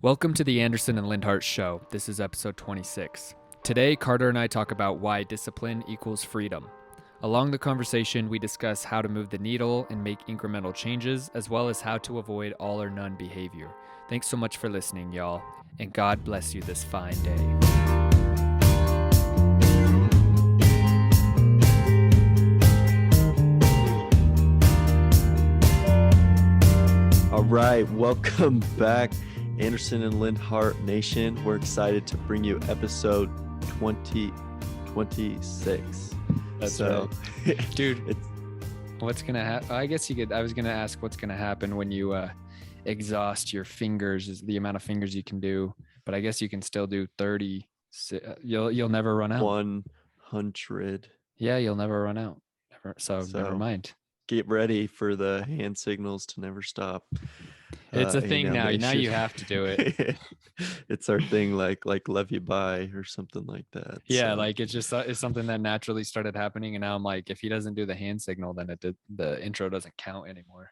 Welcome to the Anderson and Lindhardt Show. This is episode 26. Today, Carter and I talk about why discipline equals freedom. Along the conversation, we discuss how to move the needle and make incremental changes, as well as how to avoid all or none behavior. Thanks so much for listening, y'all, and God bless you this fine day. All right, welcome back, Anderson and Lindhardt Nation. We're excited to bring you episode 2026. That's right. Dude, what's going to happen? I guess I was going to ask what's going to happen when you exhaust your fingers, is the amount of fingers you can do, but I guess you can still do 30. You'll never run out. 100. Yeah, you'll never run out. So never mind. Get ready for the hand signals to never stop. It's a thing now. Now you have to do it. It's our thing, like love you bye or something like that. Yeah, so. Like it's something that naturally started happening, and now I'm like, if he doesn't do the hand signal, then the intro doesn't count anymore.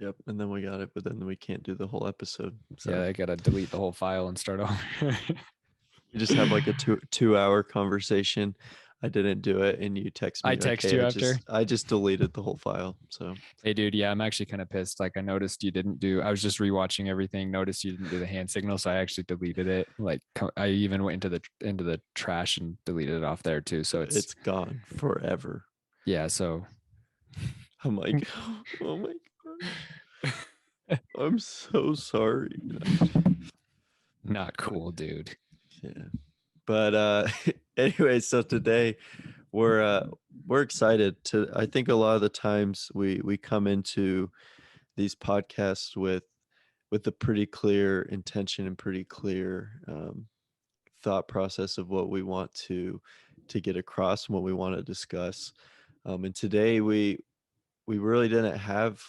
Yep, and then we got it, but then we can't do the whole episode. So. Yeah, I gotta delete the whole file and start over. You just have like a two-hour conversation. I didn't do it, and you text me. I text you after. I just deleted the whole file. So hey, dude, yeah, I'm actually kind of pissed. Like I noticed you didn't do. I was just rewatching everything. Noticed you didn't do the hand signal, so I actually deleted it. Like I even went into the trash and deleted it off there too. So it's gone forever. Yeah. So I'm like, oh my god, I'm so sorry. Not cool, dude. Yeah. But anyway, so today we're excited to. I think a lot of the times we come into these podcasts with a pretty clear intention and pretty clear thought process of what we want to get across and what we want to discuss. And today we really didn't have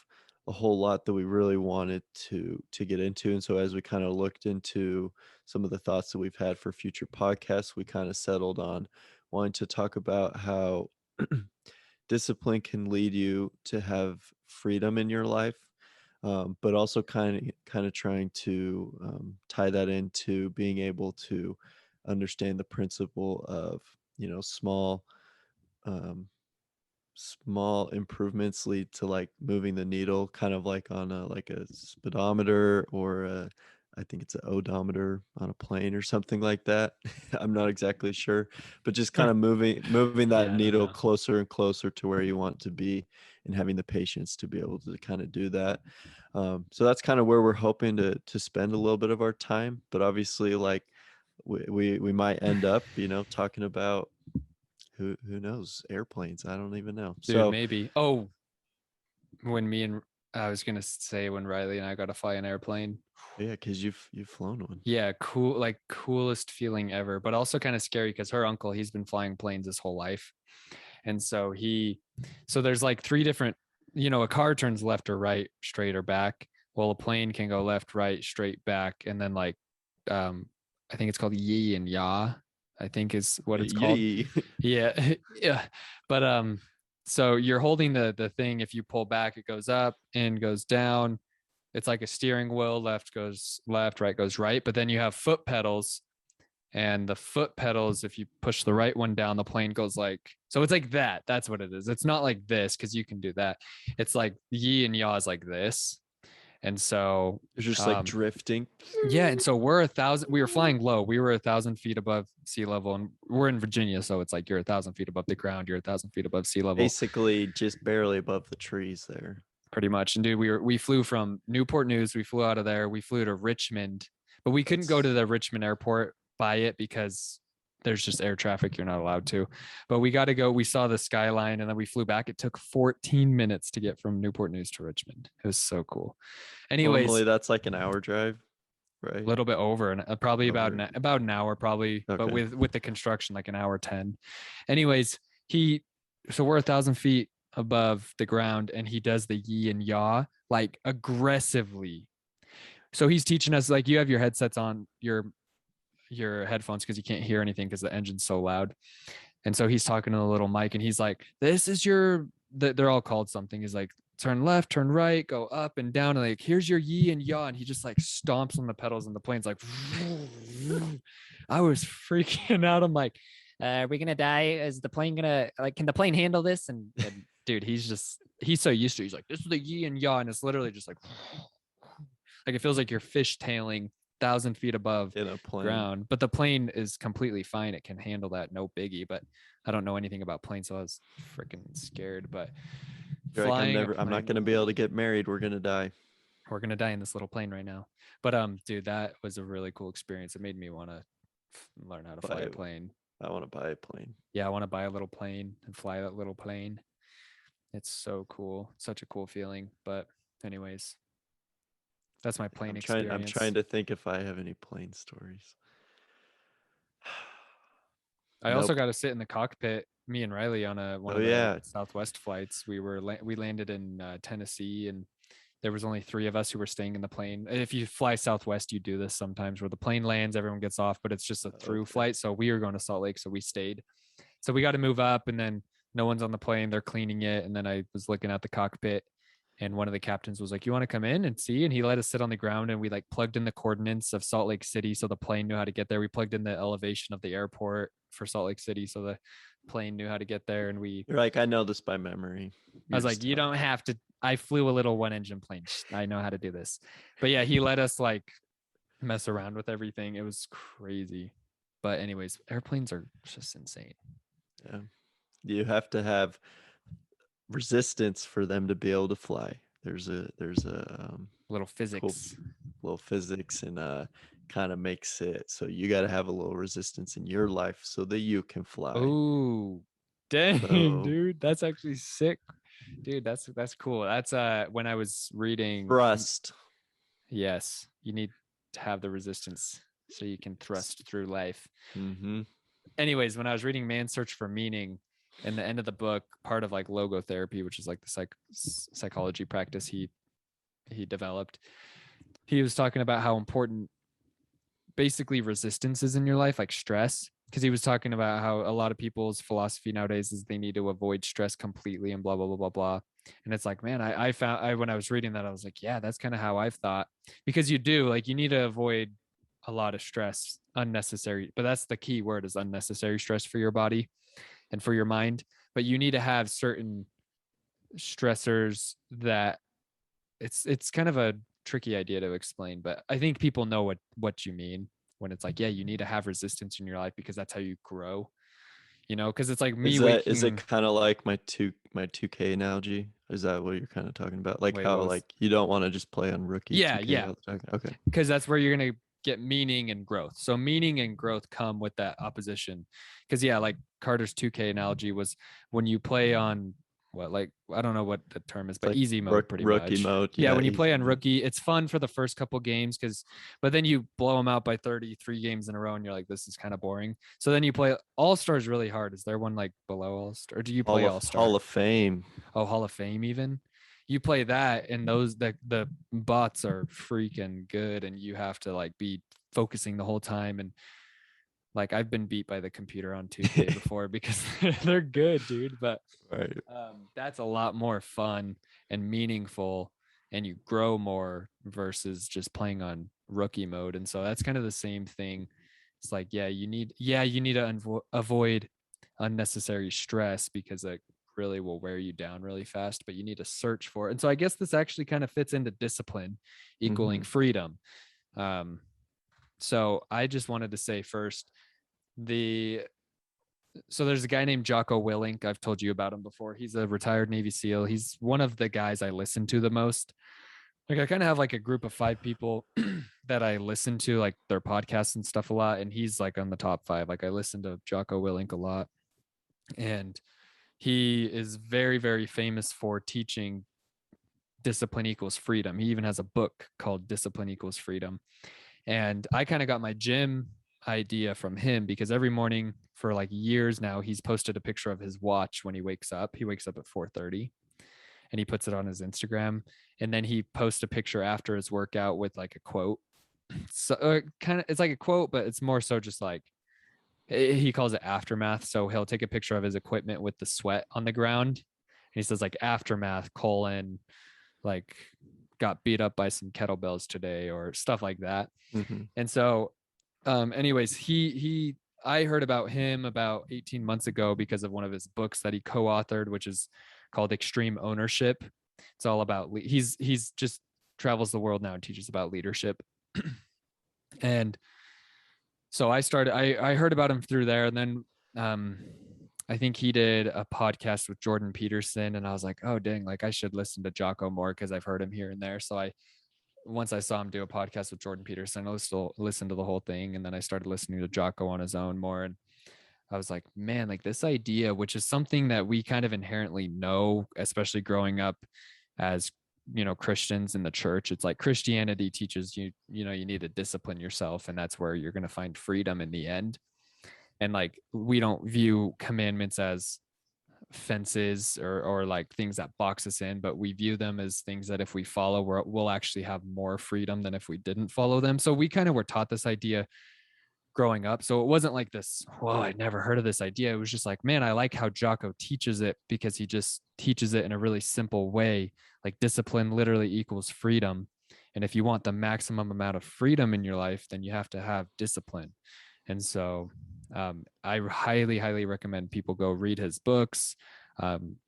a whole lot that we really wanted to get into. And so as we kind of looked into some of the thoughts that we've had for future podcasts, we kind of settled on wanting to talk about how discipline can lead you to have freedom in your life, but also kind of trying to tie that into being able to understand the principle of, small improvements lead to like moving the needle, kind of like on a speedometer or I think it's an odometer on a plane or something like that. I'm not exactly sure, but just kind of moving that needle closer and closer to where you want to be, and having the patience to be able to kind of do that. So that's kind of where we're hoping to spend a little bit of our time. But obviously, like we might end up, talking about who knows, airplanes. I don't even know. Dude, so maybe. Oh, I was gonna say when Riley and I got to fly an airplane. Yeah, because you've flown one. Yeah, cool, like coolest feeling ever, but also kind of scary because her uncle, he's been flying planes his whole life, and so there's like three different. A car turns left or right, straight or back. Well, a plane can go left, right, straight, back, and then I think it's called yi and ya. I think is what it's called. Yeah. Yeah. But so you're holding the thing. If you pull back, it goes up and goes down. It's like a steering wheel. Left goes left, right goes right. But then you have foot pedals, and the foot pedals, if you push the right one down, the plane goes so it's like that. That's what it is. It's not like this, because you can do that. It's like yi and ya is like this. And so it's just like drifting. Yeah. And so we were flying low. We were 1,000 feet above sea level, and we're in Virginia. So it's like, you're 1,000 feet above the ground. You're 1,000 feet above sea level. Basically just barely above the trees there. Pretty much. And dude, we flew from Newport News. We flew out of there. We flew to Richmond, but we couldn't go to the Richmond airport by it because there's just air traffic. You're not allowed to, but we got to go. We saw the skyline, and then we flew back. It took 14 minutes to get from Newport News to Richmond. It was so cool. Anyways, normally that's like an hour drive, right? A little bit over, and probably about an hour, probably, okay. But with the construction, like an hour 10. Anyways, so we're 1,000 feet above the ground, and he does the yi and ya like aggressively. So he's teaching us, like, you have your headsets on, your headphones, because you can't hear anything because the engine's so loud. And so he's talking to the little mic, and he's like, this is they're all called something. He's like, turn left, turn right, go up and down, and like, here's your yi and ya, and he just like stomps on the pedals, and the plane's like, I was freaking out. I'm like, are we gonna die? Is the plane gonna, like, can the plane handle this? And dude, he's so used to it. He's like, this is the yi and ya, and it's literally just like it feels like you're fishtailing 1,000 feet above In a plane. ground, but the plane is completely fine. It can handle that, no biggie. But I don't know anything about planes, so I was freaking scared. But You're like, flying I'm not gonna be able to get married. We're gonna die. we're gonna die in this little plane right now. But dude, that was a really cool experience. It made me want to learn how to fly a plane. I want to buy a plane. Yeah, I want to buy a little plane and fly that little plane. It's so cool, such a cool feeling. But anyways, that's my plane experience. I'm trying to think if I have any plane stories. I also got to sit in the cockpit. Me and Riley on one of the Southwest flights. We landed in Tennessee, and there was only 3 of us who were staying in the plane. If you fly Southwest, you do this sometimes where the plane lands, everyone gets off, but it's just a through flight. So we were going to Salt Lake, so we stayed. So we got to move up, and then no one's on the plane. They're cleaning it, and then I was looking at the cockpit, and one of the captains was like, you want to come in and see? And he let us sit on the ground, and we like plugged in the coordinates of Salt Lake City so the plane knew how to get there. We plugged in the elevation of the airport for Salt Lake City so the plane knew how to get there. And you're like, I know this by memory. I was like, you don't have to. I flew a little 1-engine plane. I know how to do this. But yeah, he let us like mess around with everything. It was crazy. But anyways, airplanes are just insane. Yeah. You have to have resistance for them to be able to fly. There's a little physics. Little physics, and kind of makes it so you got to have a little resistance in your life so that you can fly. Oh, dang, dude, that's actually sick. Dude, that's cool. That's when I was reading thrust. Yes, you need to have the resistance so you can thrust through life. Mm-hmm. Anyways, when I was reading Man's Search for Meaning, in the end of the book, part of like logotherapy, which is like the psychology practice he developed, he was talking about how important basically resistance is in your life, like stress. Because he was talking about how a lot of people's philosophy nowadays is they need to avoid stress completely and blah, blah, blah, blah, blah. And it's like, man, I found when I was reading that, I was like, yeah, that's kind of how I've thought. Because you do, like, you need to avoid a lot of stress, unnecessary. But that's the key word, is unnecessary stress for your body and for your mind. But you need to have certain stressors that it's kind of a tricky idea to explain, but I think people know what you mean when it's like, yeah, you need to have resistance in your life because that's how you grow, because it's like me. Is it kind of like my 2K analogy? Is that what you're kind of talking about? Like how like you don't want to just play on rookie? Yeah, 2K yeah. Okay. Because that's where you're gonna get meaning and growth. So meaning and growth come with that opposition. Because yeah, like Carter's 2K analogy was when you play on I don't know what the term is, but like easy mode, pretty rookie much. mode. Yeah, when you play on rookie, it's fun for the first couple games but then you blow them out by 33 games in a row, and you're like, this is kind of boring. So then you play All Stars really hard. Is there one like below All Star, or do you play All Star? Hall of Fame. Oh, Hall of Fame even. You play that, and those the bots are freaking good, and you have to like be focusing the whole time. And like I've been beat by the computer on 2K before because they're good, dude. But right. That's a lot more fun and meaningful, and you grow more versus just playing on rookie mode. And so that's kind of the same thing. It's like, you need to avoid unnecessary stress because it really will wear you down really fast, but you need to search for it. And so I guess this actually kind of fits into discipline equaling freedom. So I just wanted to say first, so there's a guy named Jocko Willink. I've told you about him before. He's a retired Navy SEAL. He's one of the guys I listen to the most. Like I kind of have like a group of 5 people that I listen to, like their podcasts and stuff a lot. And he's like on the top 5. Like I listen to Jocko Willink a lot. And he is very, very famous for teaching discipline equals freedom. He even has a book called Discipline Equals Freedom. And I kind of got my gym idea from him because every morning for like years now, he's posted a picture of his watch when he wakes up. He wakes up at 4:30 and he puts it on his Instagram. And then he posts a picture after his workout with like a quote. So it's like a quote, but it's more so just like, he calls it aftermath. So he'll take a picture of his equipment with the sweat on the ground. he says like aftermath colon, like got beat up by some kettlebells today or stuff like that. Mm-hmm. And so anyways, I heard about him about 18 months ago because of one of his books that he co-authored, which is called Extreme Ownership. It's all about he's just travels the world now and teaches about leadership. And so I heard about him through there. And then I think he did a podcast with Jordan Peterson, and I was like, oh dang, like I should listen to Jocko more because I've heard him here and there. So once I saw him do a podcast with Jordan Peterson, I still listened to the whole thing. And then I started listening to Jocko on his own more. And I was like, man, like this idea, which is something that we kind of inherently know, especially growing up as, Christians in the church. It's like Christianity teaches you, you need to discipline yourself, and that's where you're going to find freedom in the end. And like, we don't view commandments as fences or like things that box us in, but we view them as things that if we follow, we'll actually have more freedom than if we didn't follow them. So we kind of were taught this idea growing up. So it wasn't like this, whoa, I'd never heard of this idea. It was just like, man, I like how Jocko teaches it because he just teaches it in a really simple way. Like discipline literally equals freedom. And if you want the maximum amount of freedom in your life, then you have to have discipline. And so I highly, highly recommend people go read his books,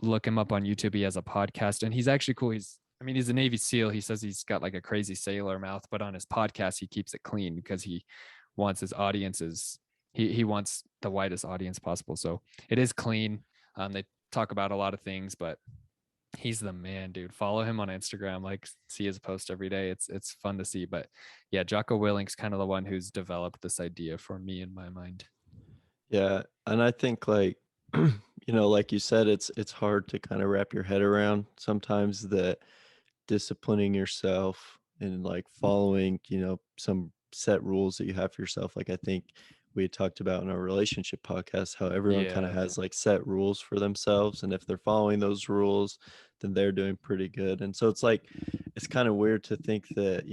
look him up on YouTube. He has a podcast, and he's actually cool. He's a Navy SEAL. He says he's got like a crazy sailor mouth, but on his podcast, he keeps it clean because he wants his audiences. He wants the widest audience possible. So it is clean. They talk about a lot of things, but he's the man, dude. Follow him on Instagram, like see his post every day. It's fun to see. But yeah, Jocko Willink's kind of the one who's developed this idea for me in my mind. Yeah, and I think like like you said, it's hard to kind of wrap your head around sometimes that disciplining yourself and like following, some set rules that you have for yourself. Like I think we had talked about in our relationship podcast how everyone kind of Yeah. has like set rules for themselves, and if they're following those rules, then they're doing pretty good. And so it's like it's kind of weird to think that,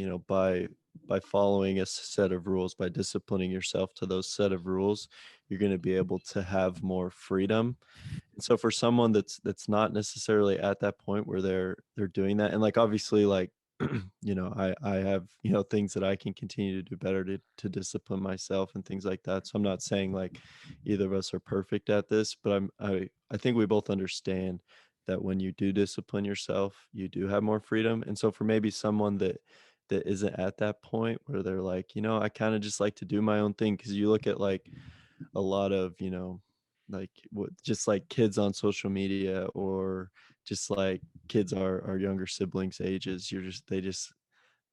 by following a set of rules, by disciplining yourself to those set of rules, you're going to be able to have more freedom. And so for someone that's not necessarily at that point where they're doing that, and like obviously like I have things that I can continue to do better to discipline myself and things like that. So I'm not saying like either of us are perfect at this, but I think we both understand that when you do discipline yourself, you do have more freedom. And so for maybe someone that isn't at that point where they're like, I kind of just like to do my own thing, because you look at like a lot of like what just like kids on social media, or just like kids our younger siblings ages,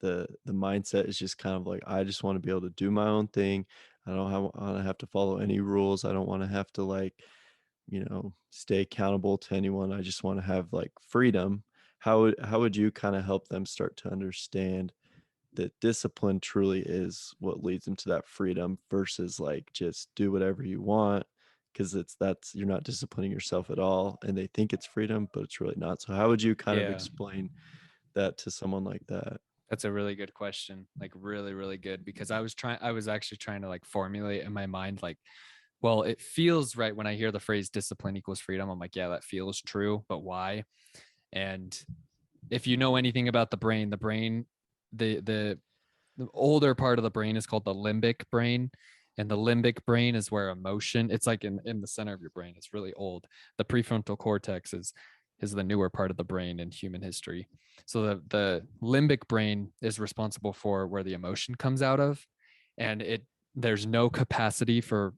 the mindset is just kind of like, I just want to be able to do my own thing. I don't want to have to follow any rules. I don't want to have to like stay accountable to anyone. I just want to have like freedom. How would you kind of help them start to understand that discipline truly is what leads them to that freedom, versus like just do whatever you want, because that's you're not disciplining yourself at all, and they think it's freedom but it's really not. So how would you kind of Yeah. explain that to someone like that? That's a really good question. Like really, really good, because I was actually trying to like formulate in my mind, like, well, it feels right when I hear the phrase discipline equals freedom. I'm like, yeah, that feels true, but why? And if you know anything about the brain, the older part of the brain is called the limbic brain. And the limbic brain is where emotion, it's like in the center of your brain. It's really old. The prefrontal cortex is the newer part of the brain in human history. So the limbic brain is responsible for where the emotion comes out of. And there's no capacity for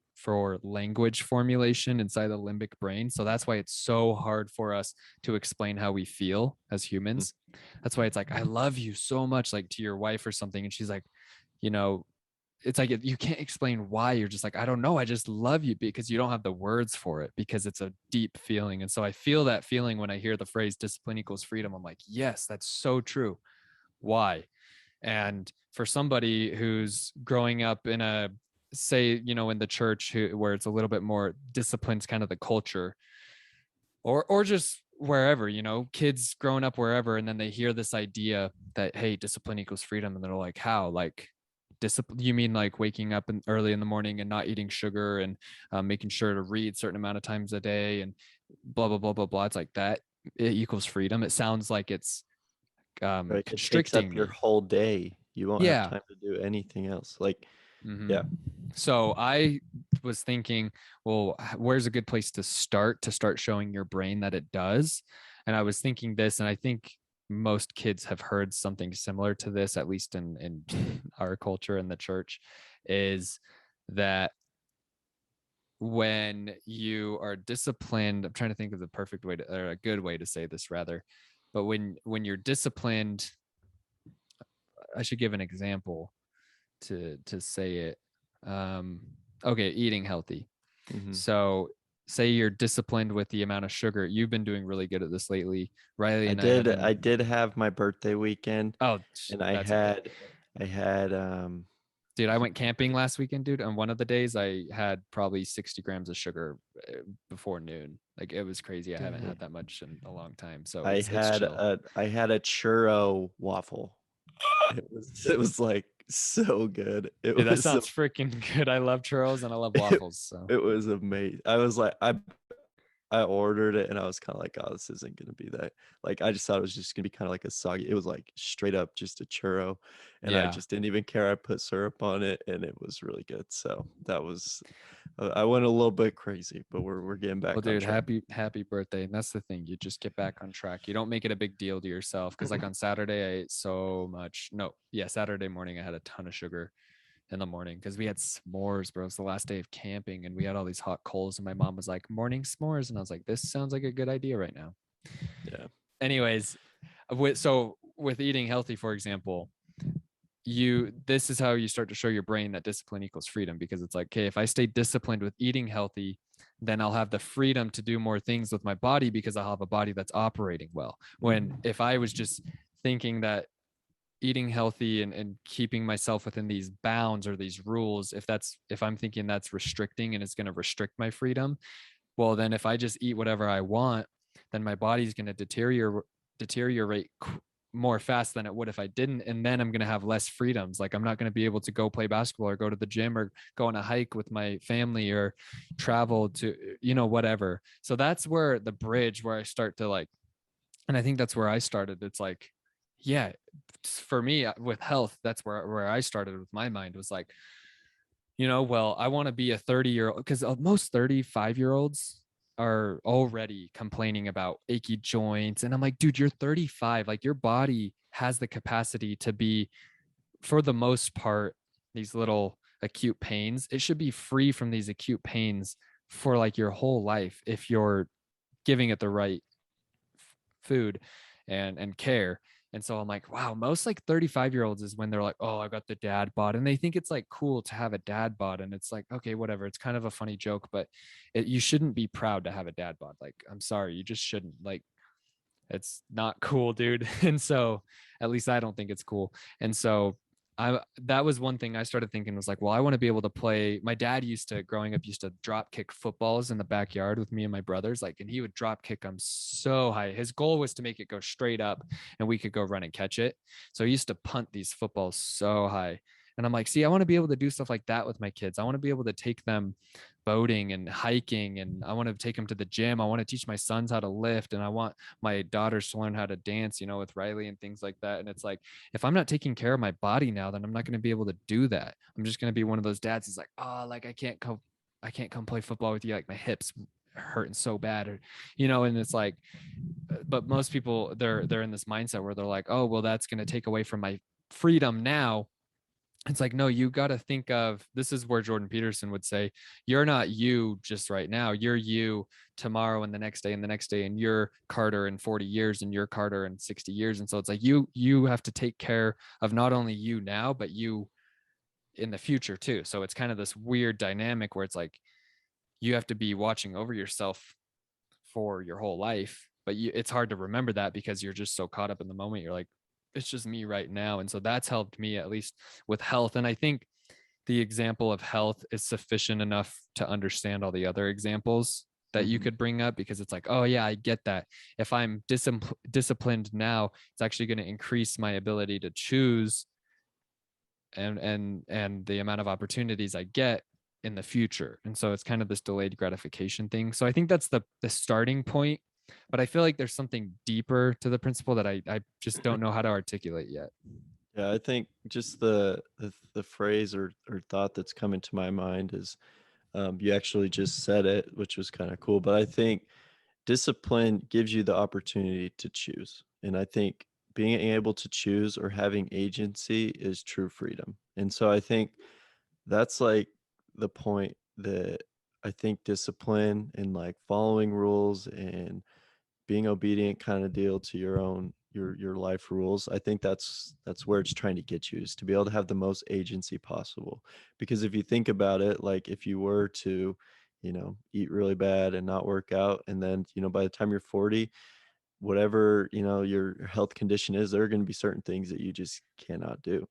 language formulation inside the limbic brain. So that's why it's so hard for us to explain how we feel as humans. That's why it's like, I love you so much, like to your wife or something. And she's like, you know, it's like you can't explain why. You're just like, I don't know. I just love you, because you don't have the words for it, because it's a deep feeling. And so I feel that feeling when I hear the phrase discipline equals freedom. I'm like, yes, that's so true. Why? And for somebody who's growing up in a, say, in the church where it's a little bit more discipline's kind of the culture, or just wherever, kids growing up wherever, and then they hear this idea that, hey, discipline equals freedom, and they're like, how? Like, discipline, you mean like waking up early in the morning and not eating sugar, and making sure to read certain amount of times a day, and blah blah blah blah blah. It's like that it equals freedom. It sounds like it's Right. It takes constricting up your me. whole day. You won't have Yeah. time to do anything else. Like, Hmm. yeah. So I was thinking, well, where's a good place to start showing your brain that it does? And I was thinking this, and I think most kids have heard something similar to this, at least in our culture in the church, is that when you are disciplined, I'm trying to think of the perfect way to, or a good way to say this rather, but when you're disciplined, I should give an example to say it. Um, okay, eating healthy. Hmm. So say you're disciplined with the amount of sugar. You've been doing really good at this lately. Riley I and I have did. been. I did have my birthday weekend, Oh, and I that's okay. had, I had, Dude, I went camping last weekend, dude. On one of the days, I had probably 60 grams of sugar before noon. Like it was crazy. I haven't dang, had that much in a long time. So I it's had chill. a, I had a churro waffle. It was like so good. Dude, It that was, sounds freaking good. I love churros and I love it, waffles. So it was amazing. I was like, I ordered it and I was kind of like, oh, this isn't gonna be that. Like, I just thought it was just gonna be kind of like a soggy. It was like straight up just a churro, and I yeah. just didn't even care. I put syrup on it, and it was really good. So that was, I went a little bit crazy, but we're getting Well, back on dude, track. happy birthday. And that's the thing. You just get back on track. You don't make it a big deal to yourself. Cause like on Saturday, I ate so much. No, yeah, Saturday morning, I had a ton of sugar in the morning because we had s'mores, bro. It's the last day of camping and we had all these hot coals. And my mom was like, morning s'mores. And I was like, this sounds like a good idea right now. Yeah. Anyways, with eating healthy, for example, this is how you start to show your brain that discipline equals freedom, because it's like, okay, if I stay disciplined with eating healthy, then I'll have the freedom to do more things with my body because I'll have a body that's operating well. When if I was just thinking that eating healthy and keeping myself within these bounds or these rules, if I'm thinking that's restricting and it's going to restrict my freedom, well, then if I just eat whatever I want, then my body's going to deteriorate more fast than it would if I didn't. And then I'm going to have less freedoms. Like I'm not going to be able to go play basketball or go to the gym or go on a hike with my family or travel to, whatever. So that's where the bridge where I start to like, and I think that's where I started. It's like, yeah, for me with health, that's where I started with my mind was like, well, I want to be a 30-year-old because most 35-year-olds are already complaining about achy joints. And I'm like, dude, you're 35. Like your body has the capacity to be, for the most part, these little acute pains. It should be free from these acute pains for like your whole life if you're giving it the right food and care. And so I'm like, wow, most like 35-year-olds is when they're like, oh, I got the dad bod. And they think it's like cool to have a dad bod. And it's like, okay, whatever. It's kind of a funny joke, but you shouldn't be proud to have a dad bod. Like, I'm sorry, you just shouldn't. Like, it's not cool, dude. And so at least I don't think it's cool. And so that was one thing I started thinking was like, well, I want to be able to play. My dad growing up used to drop kick footballs in the backyard with me and my brothers, like, and he would drop kick them so high. His goal was to make it go straight up and we could go run and catch it. So he used to punt these footballs so high. And I'm like, see, I want to be able to do stuff like that with my kids. I want to be able to take them boating and hiking, and I want to take them to the gym. I want to teach my sons how to lift, and I want my daughters to learn how to dance, with Riley and things like that. And it's like, if I'm not taking care of my body now, then I'm not going to be able to do that. I'm just going to be one of those dads who's like, oh, like I can't come play football with you. Like my hips hurting so bad, or, and it's like, but most people they're in this mindset where they're like, oh, well, that's going to take away from my freedom now. It's like, no, you got to think of, this is where Jordan Peterson would say, you're not you just right now. You're you tomorrow and the next day and the next day. And you're Carter in 40 years and you're Carter in 60 years. And so it's like, you have to take care of not only you now, but you in the future too. So it's kind of this weird dynamic where it's like, you have to be watching over yourself for your whole life, but it's hard to remember that because you're just so caught up in the moment. You're like, it's just me right now. And so that's helped me at least with health. And I think the example of health is sufficient enough to understand all the other examples that you Hmm. could bring up, because it's like, oh yeah, I get that. If I'm disciplined now, it's actually going to increase my ability to choose and the amount of opportunities I get in the future. And so it's kind of this delayed gratification thing. So I think that's the starting point. but I feel like there's something deeper to the principle that I just don't know how to articulate yet. Yeah, I think just the phrase or thought that's coming to my mind is you actually just said it, which was kind of cool. But I think discipline gives you the opportunity to choose. And I think being able to choose or having agency is true freedom. And so I think that's like the point that I think discipline and like following rules and being obedient kind of deal to your own your life rules. I think that's where it's trying to get you, is to be able to have the most agency possible. Because if you think about it, like if you were to, eat really bad and not work out, and then, by the time you're 40, whatever, your health condition is, there are going to be certain things that you just cannot do.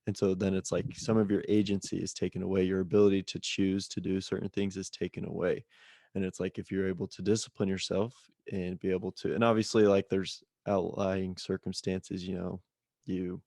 And so then it's like some of your agency is taken away. Your ability to choose to do certain things is taken away. And it's like if you're able to discipline yourself and be able to, and obviously like there's outlying circumstances, you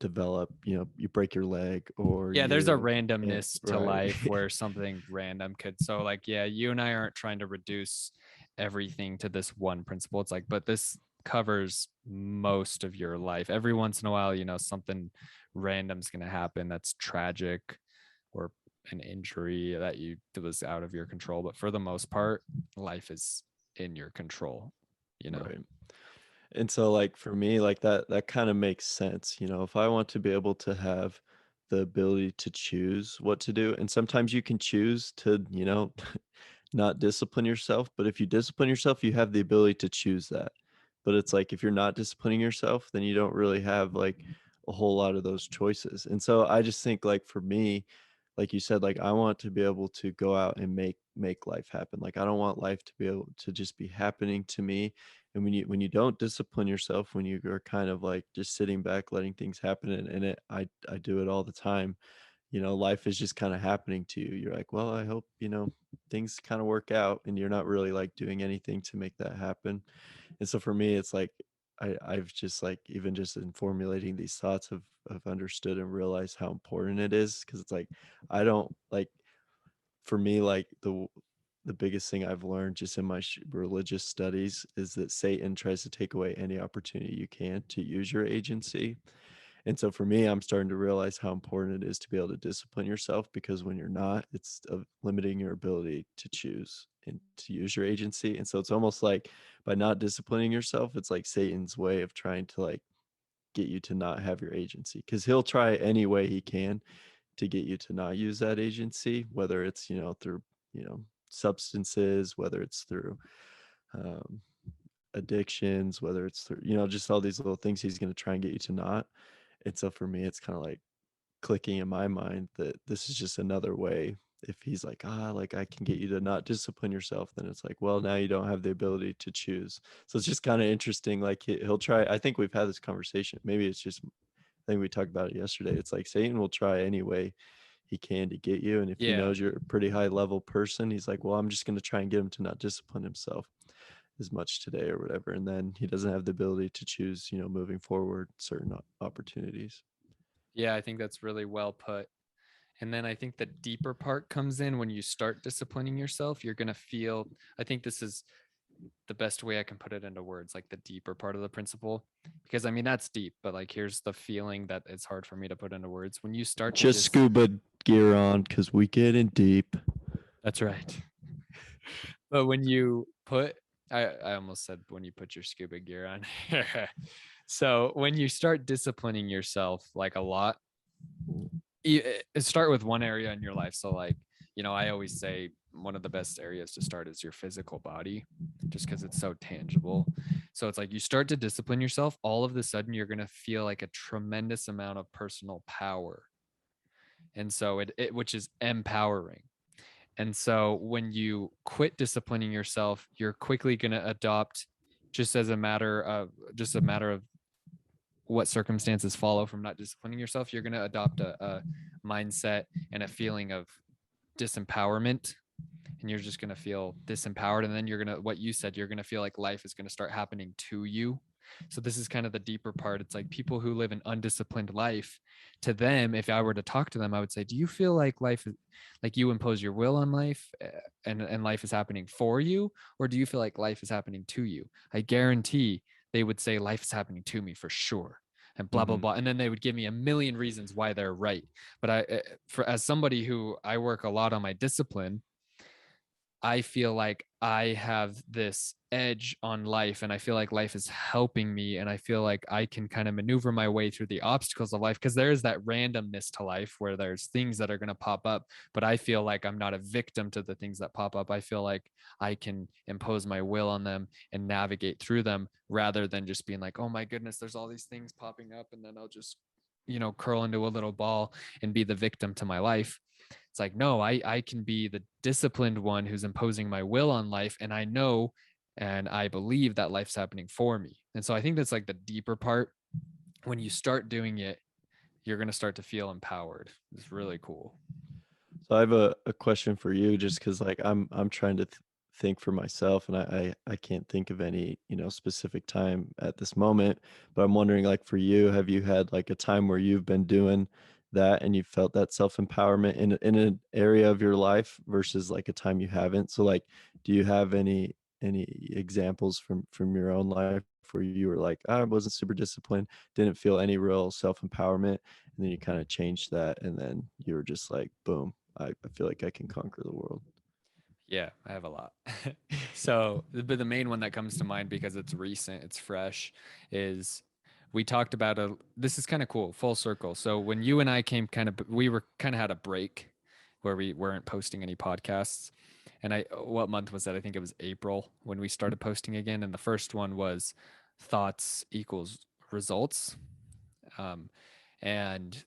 develop, you break your leg or Yeah, there's a you, yeah, randomness to right. life where something random could. So, like, yeah, you and I aren't trying to reduce everything to this one principle. It's like, but this covers most of your life. Every once in a while, something random's going to happen that's tragic, or an injury that was out of your control. But for the most part, life is in your control. Right. And so like for me, like that kind of makes sense. If I want to be able to have the ability to choose what to do, and sometimes you can choose to, not discipline yourself, but if you discipline yourself, you have the ability to choose that. But it's like if you're not disciplining yourself, then you don't really have like a whole lot of those choices. And so I just think like for me, like you said, like I want to be able to go out and make life happen. Like I don't want life to be able to just be happening to me. And when you don't discipline yourself, when you are kind of like just sitting back letting things happen, and I do it all the time, life is just kind of happening to you. You're like, well, I hope, things kind of work out, and you're not really like doing anything to make that happen. And so for me, it's like I've just like even just in formulating these thoughts have understood and realized how important it is, because it's like I don't like, for me, like the biggest thing I've learned just in my religious studies is that Satan tries to take away any opportunity you can to use your agency. And so for me, I'm starting to realize how important it is to be able to discipline yourself, because when you're not, it's limiting your ability to choose and to use your agency. And so it's almost like by not disciplining yourself, it's like Satan's way of trying to like get you to not have your agency, because he'll try any way he can to get you to not use that agency, whether it's, through, substances, whether it's through um, addictions, whether it's through, just all these little things he's going to try and get you to not. And so for me, it's kind of like clicking in my mind that this is just another way. If he's like, like I can get you to not discipline yourself, then it's like, well, now you don't have the ability to choose. So it's just kind of interesting. Like he'll try. I think we've had this conversation. Maybe it's just, I think we talked about it yesterday. It's like Satan will try any way he can to get you. And if he Yeah. knows you're a pretty high level person, he's like, well, I'm just going to try and get him to not discipline himself as much today or whatever. And then he doesn't have the ability to choose, moving forward certain opportunities. Yeah, I think that's really well put. And then I think the deeper part comes in when you start disciplining yourself. You're going to feel, I think this is the best way I can put it into words, like the deeper part of the principle. Because I mean, that's deep, but like here's the feeling that it's hard for me to put into words. When you start to Just scuba gear on, because we get in deep. that's right. But when you put, I almost said when you put your scuba gear on. So when you start disciplining yourself like a lot, start with one area in your life. So like, I always say one of the best areas to start is your physical body, just because it's so tangible. So it's like you start to discipline yourself, all of a sudden you're going to feel like a tremendous amount of personal power. And so it which is empowering. And so when you quit disciplining yourself, you're quickly going to adopt, just a matter of what circumstances follow from not disciplining yourself, you're going to adopt a mindset and a feeling of disempowerment, and you're just going to feel disempowered. And then you're going to, what you said, you're going to feel like life is going to start happening to you. So this is kind of the deeper part. It's like people who live an undisciplined life, to them, if I were to talk to them, I would say, do you feel like life is like you impose your will on life, and life is happening for you? Or do you feel like life is happening to you? I guarantee they would say life is happening to me for sure. And blah, blah, Mm-hmm. blah. And then they would give me a million reasons why they're right. But for as somebody who I work a lot on my discipline, I feel like I have this edge on life, and I feel like life is helping me, and I feel like I can kind of maneuver my way through the obstacles of life, because there is that randomness to life where there's things that are going to pop up, but I feel like I'm not a victim to the things that pop up. I feel like I can impose my will on them and navigate through them, rather than just being like, oh my goodness, there's all these things popping up, and then I'll just, curl into a little ball and be the victim to my life. It's like, no, I can be the disciplined one who's imposing my will on life. And I know and I believe that life's happening for me. And so I think that's like the deeper part. When you start doing it, you're going to start to feel empowered. It's really cool. So I have a question for you, just because like I'm trying to think for myself, and I can't think of any specific time at this moment. But I'm wondering, like for you, have you had like a time where you've been doing that and you felt that self empowerment in an area of your life versus like a time you haven't? So like, do you have any examples from your own life where you were like, I wasn't super disciplined, didn't feel any real self empowerment, and then you kind of changed that, and then you were just like, boom, I feel like I can conquer the world. Yeah, I have a lot. So, but the main one that comes to mind, because it's recent, it's fresh, is we talked about this is kind of cool, full circle. So when you and I came we were kind of had a break where we weren't posting any podcasts. And what month was that? I think it was April when we started posting again. And the first one was thoughts equals results. Um, and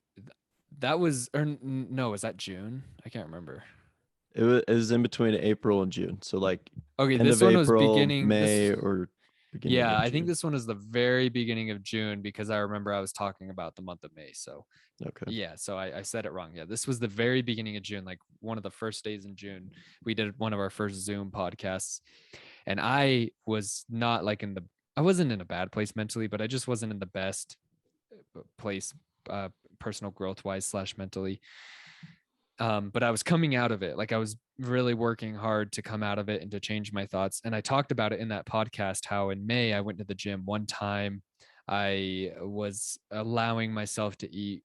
that was, or no, was that June? I can't remember. It was in between April and June. So like Okay, end this of one was April, beginning. May, or beginning Yeah, of I think June. this one is the very beginning of June, because I remember I was talking about the month of May. So Okay. yeah, so I said it wrong. Yeah, this was the very beginning of June, like one of the first days in June. We did one of our first Zoom podcasts, and I was not like I wasn't in a bad place mentally, but I just wasn't in the best place, personal growth wise slash mentally. But I was coming out of it. Like I was really working hard to come out of it and to change my thoughts. And I talked about it in that podcast, how in May I went to the gym one time. I was allowing myself to eat,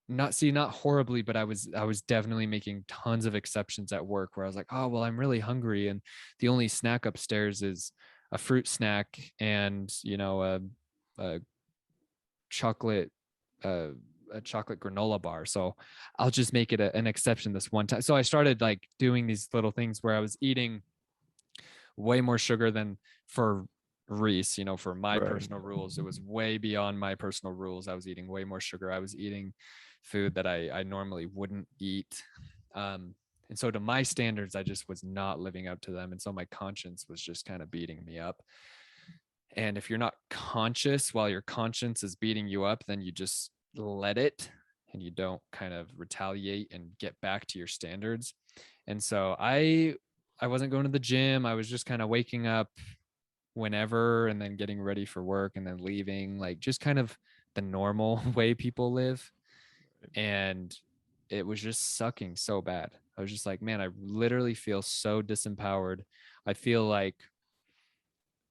not horribly, but I was definitely making tons of exceptions at work, where I was like, oh well, I'm really hungry, and the only snack upstairs is a fruit snack and a chocolate uh, a chocolate granola bar. So I'll just make it an exception this one time. So I started like doing these little things where I was eating way more sugar than for Reese, for my Right. personal rules. It was way beyond my personal rules. I was eating way more sugar. I was eating food that I normally wouldn't eat. And so to my standards, I just was not living up to them. And so my conscience was just kind of beating me up. And if you're not conscious while your conscience is beating you up, then you just let it, and you don't kind of retaliate and get back to your standards. And so I wasn't going to the gym. I was just kind of waking up whenever and then getting ready for work and then leaving, like just kind of the normal way people live. And it was just sucking so bad. I was just like, man, I literally feel so disempowered. I feel like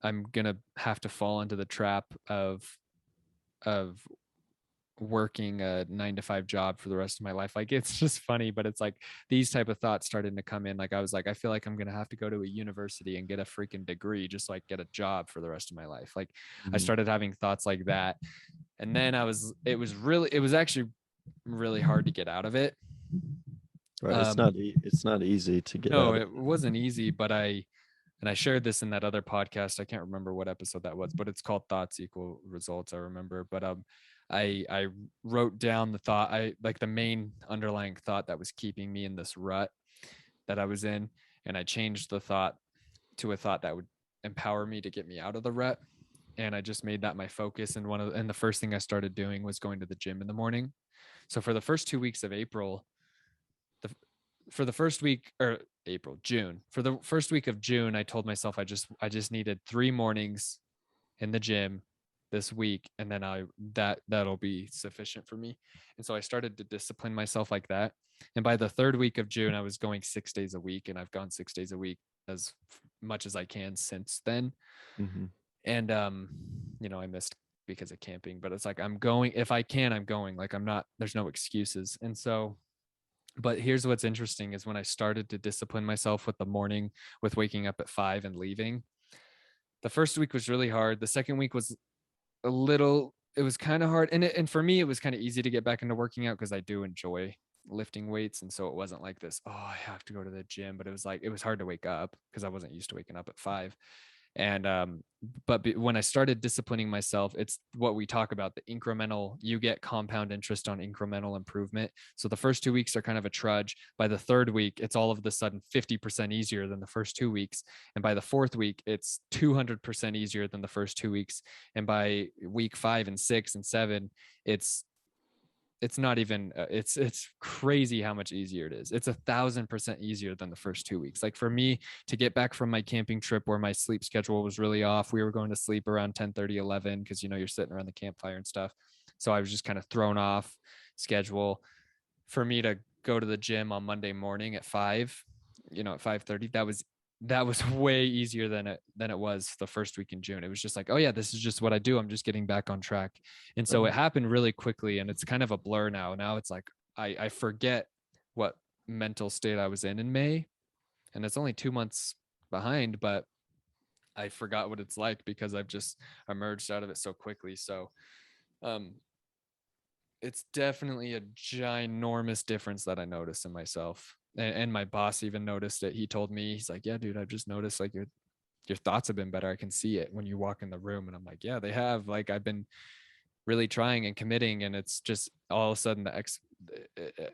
I'm gonna have to fall into the trap of working a 9 to 5 job for the rest of my life. Like it's just funny, but it's like these type of thoughts started to come in. Like I was like, I feel like I'm gonna have to go to a university and get a freaking degree just so I get a job for the rest of my life. Like I Mhm. started having thoughts like that. And then it was actually really hard to get out of it. Right. It's Um, not it's not easy to get no, out of. it wasn't easy, but I shared this in that other podcast. I can't remember what episode that was, but it's called Thoughts Equal Results. I remember, but I wrote down the thought, I like the main underlying thought that was keeping me in this rut that I was in, and I changed the thought to a thought that would empower me to get me out of the rut. And I just made that my focus. And the first thing I started doing was going to the gym in the morning. So for the first 2 weeks of April, the for the first week, or June, for the first week of June, I told myself I just needed 3 mornings in the gym this week, and then that'll be sufficient for me. And so I started to discipline myself like that. And by the third week of June, I was going 6 days a week, and I've gone 6 days a week as much as I can since then. Mm-hmm. And I missed because of camping, but it's like I'm going, if I can, I'm going. Like I'm not, there's no excuses. And so, but here's what's interesting is when I started to discipline myself with the morning, with waking up at 5 and leaving, the first week was really hard. The second week was it was kind of hard. And for me, it was kind of easy to get back into working out because I do enjoy lifting weights. And so it wasn't like this, oh, I have to go to the gym, but it was like, it was hard to wake up because I wasn't used to waking up at 5. And when I started disciplining myself, it's what we talk about, the incremental, you get compound interest on incremental improvement. So the first 2 weeks are kind of a trudge. By the third week, it's all of a sudden 50% easier than the first 2 weeks. And by the fourth week, it's 200% easier than the first 2 weeks. And by week 5 and 6 and 7, it's not even it's crazy how much easier it is. It's 1,000% easier than the first 2 weeks. Like for me to get back from my camping trip where my sleep schedule was really off, we were going to sleep around 10:30, 11 because you're sitting around the campfire and stuff, so I was just kind of thrown off schedule. For me to go to the gym on Monday morning at 5, at 5:30, that was way easier than it was the first week in June. It was just like, oh yeah, this is just what I do. I'm just getting back on track. And so it happened really quickly, and it's kind of a blur now. Now it's like I forget what mental state I was in May, and it's only 2 months behind, but I forgot what it's like because I've just emerged out of it so quickly. So um it's definitely a ginormous difference that I noticed in myself. And my boss even noticed it. He told me, he's like, yeah, dude, I've just noticed like your thoughts have been better. I can see it when you walk in the room. And I'm like, yeah, they have. Like I've been really trying and committing, and it's just all of a sudden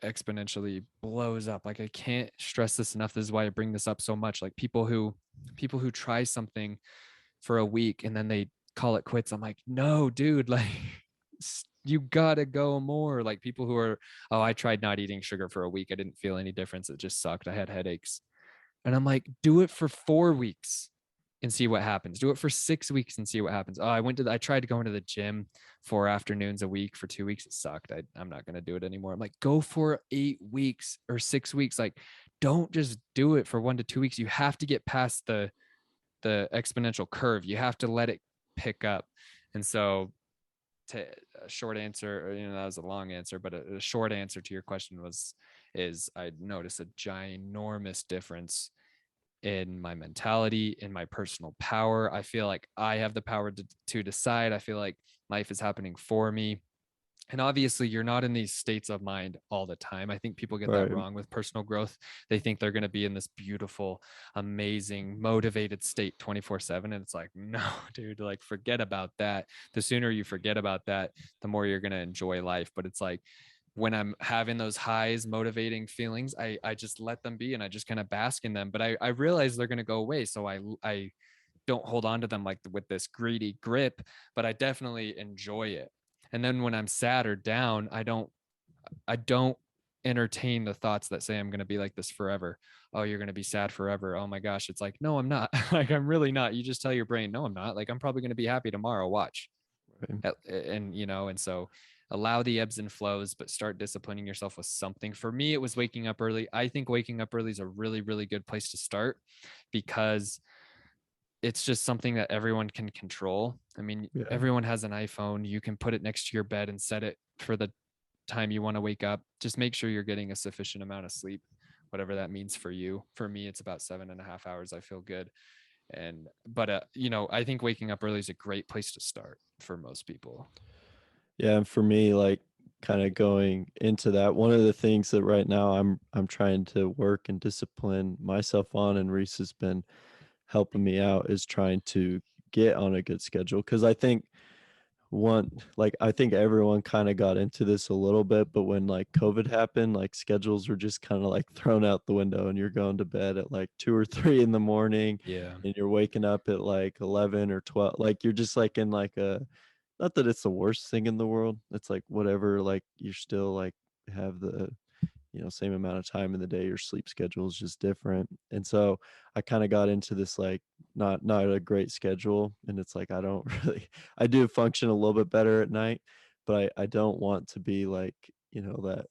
exponentially blows up. Like I can't stress this enough. This is why I bring this up so much. Like people who try something for a week and then they call it quits. I'm like, no, dude, like you gotta go more. Like people who are, oh, I tried not eating sugar for a week, I didn't feel any difference, it just sucked, I had headaches. And I'm like, do it for 4 weeks and see what happens. Do it for 6 weeks and see what happens. Oh, I tried going to the gym 4 afternoons a week for 2 weeks, it sucked, I'm not going to do it anymore. I'm like, go for 8 weeks or 6 weeks. Like don't just do it for 1 to 2 weeks. You have to get past the exponential curve. You have to let it pick up. And so, to a short answer, that was a long answer, but a short answer to your question is I noticed a ginormous difference in my mentality, in my personal power. I feel like I have the power to decide. I feel like life is happening for me. And obviously, you're not in these states of mind all the time. I think people get that Right. wrong with personal growth. They think they're going to be in this beautiful, amazing, motivated state 24/7. And it's like, no, dude, like forget about that. The sooner you forget about that, the more you're going to enjoy life. But it's like when I'm having those highs, motivating feelings, I just let them be and I just kind of bask in them. But I realize they're going to go away. So I don't hold on to them like with this greedy grip, but I definitely enjoy it. And then when I'm sad or down, I don't entertain the thoughts that say I'm going to be like this forever. Oh, you're going to be sad forever. Oh my gosh. It's like, no, I'm not. Like, I'm really not. You just tell your brain, no, I'm not. Like, I'm probably going to be happy tomorrow. Watch. Right. And so allow the ebbs and flows, but start disciplining yourself with something. For me, it was waking up early. I think waking up early is a really, really good place to start because it's just something that everyone can control. I mean, Yeah. everyone has an iPhone. You can put it next to your bed and set it for the time you want to wake up. Just make sure you're getting a sufficient amount of sleep, whatever that means for you. For me, it's about 7.5 hours. I feel good. But I think waking up early is a great place to start for most people. Yeah, and for me, like kind of going into that, one of the things that right now I'm trying to work and discipline myself on, and Reese has been helping me out, is trying to get on a good schedule. Because I think I think everyone kind of got into this a little bit, but when like COVID happened, like schedules were just kind of like thrown out the window, and you're going to bed at like 2 or 3 in the morning, Yeah. and you're waking up at like 11 or 12. Like you're just like in like a, not that it's the worst thing in the world. It's like whatever, like you're still like have the, same amount of time in the day. Your sleep schedule is just different. And so I kind of got into this like not a great schedule, and it's like I don't really I do function a little bit better at night, but I don't want to be like, that.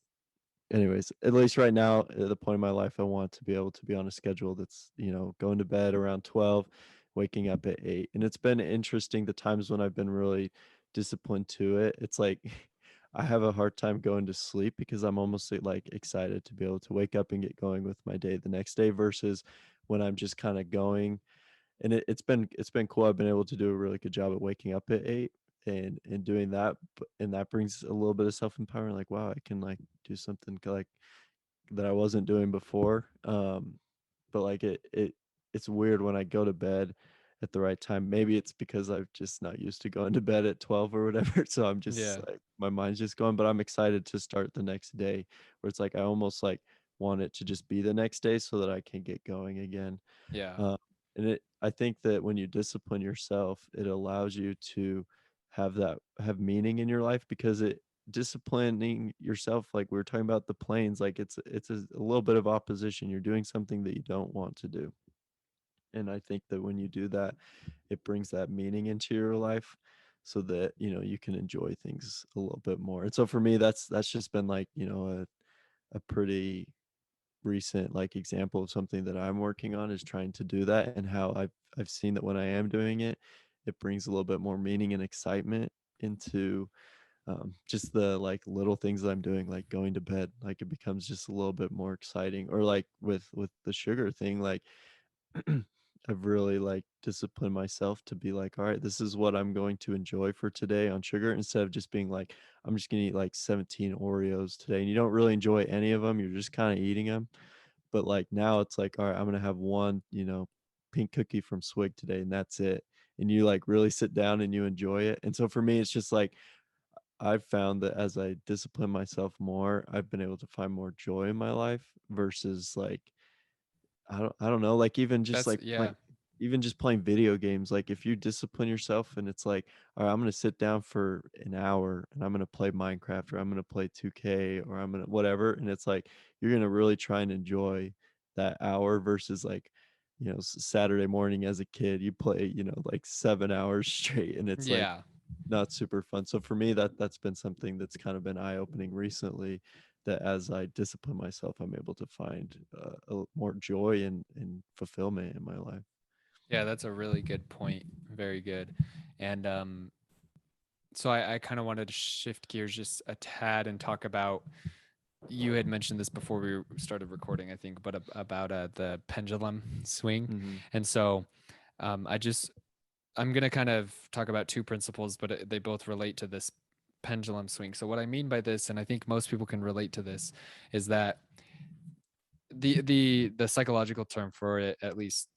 Anyways, at least right now, at the point in my life, I want to be able to be on a schedule that's, going to bed around 12, waking up at 8. And it's been interesting the times when I've been really disciplined to it. It's like I have a hard time going to sleep because I'm almost like excited to be able to wake up and get going with my day the next day versus when I'm just kind of going. And it's been cool. I've been able to do a really good job at waking up at 8 and doing that, and that brings a little bit of self-empowerment, like, wow, I can like do something like that I wasn't doing before. But like it's weird when I go to bed at the right time. Maybe it's because I'm just not used to going to bed at 12 or whatever. So I'm just Yeah. like my mind's just going, but I'm excited to start the next day where it's like I almost like want it to just be the next day so that I can get going again. Yeah. Uh, and I think that when you discipline yourself, it allows you to have meaning in your life because it disciplining yourself, like we were talking about the planes, like it's a little bit of opposition. You're doing something that you don't want to do. And I think that when you do that, it brings that meaning into your life so that, you can enjoy things a little bit more. And so for me, that's just been like, a pretty recent like example of something that I'm working on is trying to do that, and how I've seen that when I am doing it, it brings a little bit more meaning and excitement into just the like little things that I'm doing, like going to bed. Like it becomes just a little bit more exciting. Or like with the sugar thing, like I've really like disciplined myself to be like, all right, this is what I'm going to enjoy for today on sugar, instead of just being like, I'm just gonna eat like 17 Oreos today, and you don't really enjoy any of them. You're just kind of eating them. But like now it's like, all right, I'm gonna have one, pink cookie from Swig today, and that's it. And you like really sit down and you enjoy it. And so for me, it's just like I've found that as I discipline myself more, I've been able to find more joy in my life versus like I don't know, like even just That's like yeah. playing even just playing video games. Like if you discipline yourself and it's like, all right, I'm gonna sit down for an hour and I'm gonna play Minecraft, or I'm gonna play 2K, or I'm gonna whatever, and it's like you're gonna really try and enjoy that hour versus like, Saturday morning as a kid, you play, like 7 hours straight, and it's like Yeah. not super fun. So for me, that's been something that's kind of been eye-opening recently, that as I discipline myself, I'm able to find more joy and fulfillment in my life. Yeah, that's a really good point. Very good. And so I kind of wanted to shift gears just a tad and talk about, you had mentioned this before we started recording, I think, but about the pendulum swing. Mm-hmm. And so I just, I'm going to kind of talk about two principles, but they both relate to this pendulum swing. So what I mean by this, and I think most people can relate to this, is that the psychological term for it, at least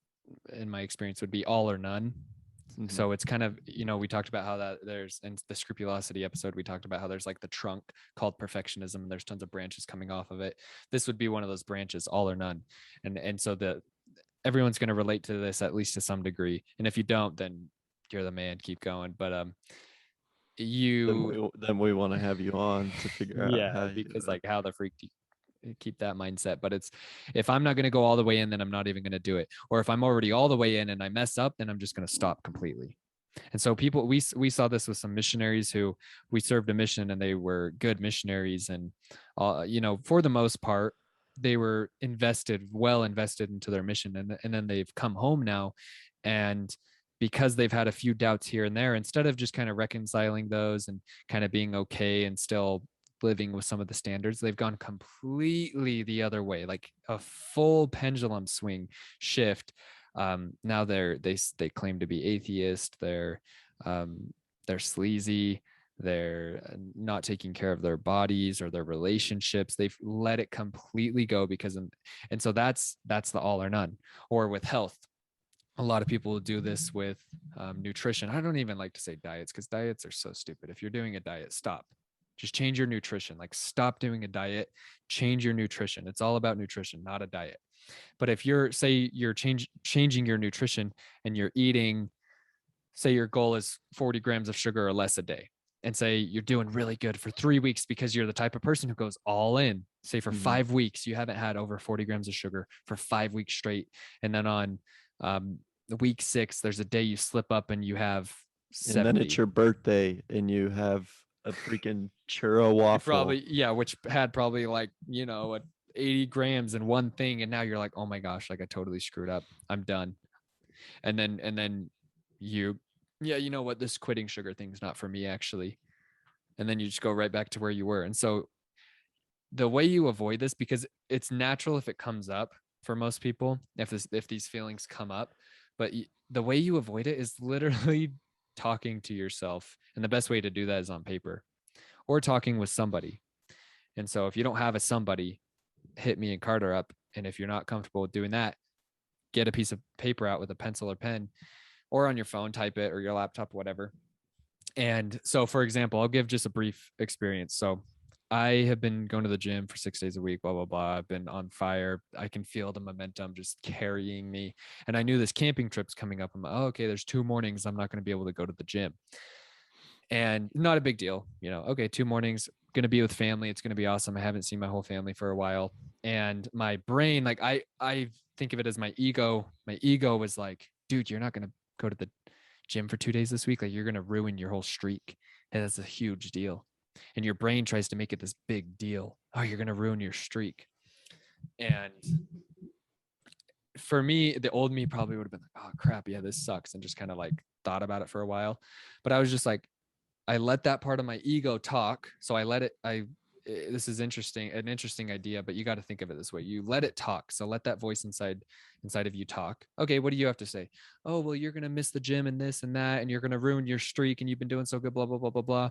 in my experience, would be all or none. Mm-hmm. So it's kind of, we talked about how that there's, in the scrupulosity episode, we talked about how there's like the trunk called perfectionism, and there's tons of branches coming off of it. This would be one of those branches, all or none. And so everyone's going to relate to this at least to some degree. And if you don't, then you're the man, keep going. But Then you we want to have you on to figure out yeah, how you. because like how the freak do you keep that mindset? But it's, if I'm not going to go all the way in, then I'm not even going to do it. Or if I'm already all the way in and I mess up, then I'm just going to stop completely. And so people, we saw this with some missionaries who, we served a mission and they were good missionaries, and for the most part they were well invested into their mission, and then they've come home now, and because they've had a few doubts here and there, instead of just kind of reconciling those and kind of being okay and still living with some of the standards, they've gone completely the other way, like a full pendulum swing shift. Now they claim to be atheist. They're sleazy. They're not taking care of their bodies or their relationships. They've let it completely go and so that's the all or none. Or with health, a lot of people do this with nutrition. I don't even like to say diets, because diets are so stupid. If you're doing a diet, stop. Just change your nutrition. Like, stop doing a diet, change your nutrition. It's all about nutrition, not a diet. But if you're changing your nutrition and you're eating, say your goal is 40 grams of sugar or less a day, and say you're doing really good for 3 weeks because you're the type of person who goes all in, say for Mm-hmm. 5 weeks, you haven't had over 40 grams of sugar for 5 weeks straight. And then on week 6, there's a day you slip up and you have And then it's 70. your birthday and you have a freaking churro waffle. Probably, yeah, which had probably like, 80 grams in one thing. And now you're like, oh my gosh, like I totally screwed up. I'm done. And then you, yeah, you know what? This quitting sugar thing's not for me actually. And then you just go right back to where you were. And so the way you avoid this, because it's natural if it comes up for most people, if these feelings come up, but the way you avoid it is literally talking to yourself. And the best way to do that is on paper or talking with somebody. And so if you don't have a somebody, hit me and Carter up. And if you're not comfortable with doing that, get a piece of paper out with a pencil or pen, or on your phone, type it, or your laptop, whatever. And so, for example, I'll give just a brief experience. So I have been going to the gym for 6 days a week, blah, blah, blah. I've been on fire. I can feel the momentum just carrying me. And I knew this camping trip's coming up. I'm like, oh, okay, there's 2 mornings I'm not going to be able to go to the gym. And not a big deal. Okay, 2 mornings, going to be with family. It's going to be awesome. I haven't seen my whole family for a while. And my brain, like I think of it as my ego. My ego was like, dude, you're not going to go to the gym for 2 days this week. Like you're going to ruin your whole streak. And that's a huge deal. And your brain tries to make it this big deal. Oh, you're going to ruin your streak. And for me, the old me probably would have been like, oh crap, yeah, this sucks. And just kind of like thought about it for a while. But I was just like, I let that part of my ego talk. So I let it, this is an interesting idea, but you got to think of it this way. You let it talk. So let that voice inside of you talk. Okay, what do you have to say? Oh, well, you're going to miss the gym and this and that, and you're going to ruin your streak, and you've been doing so good, blah, blah, blah, blah, blah.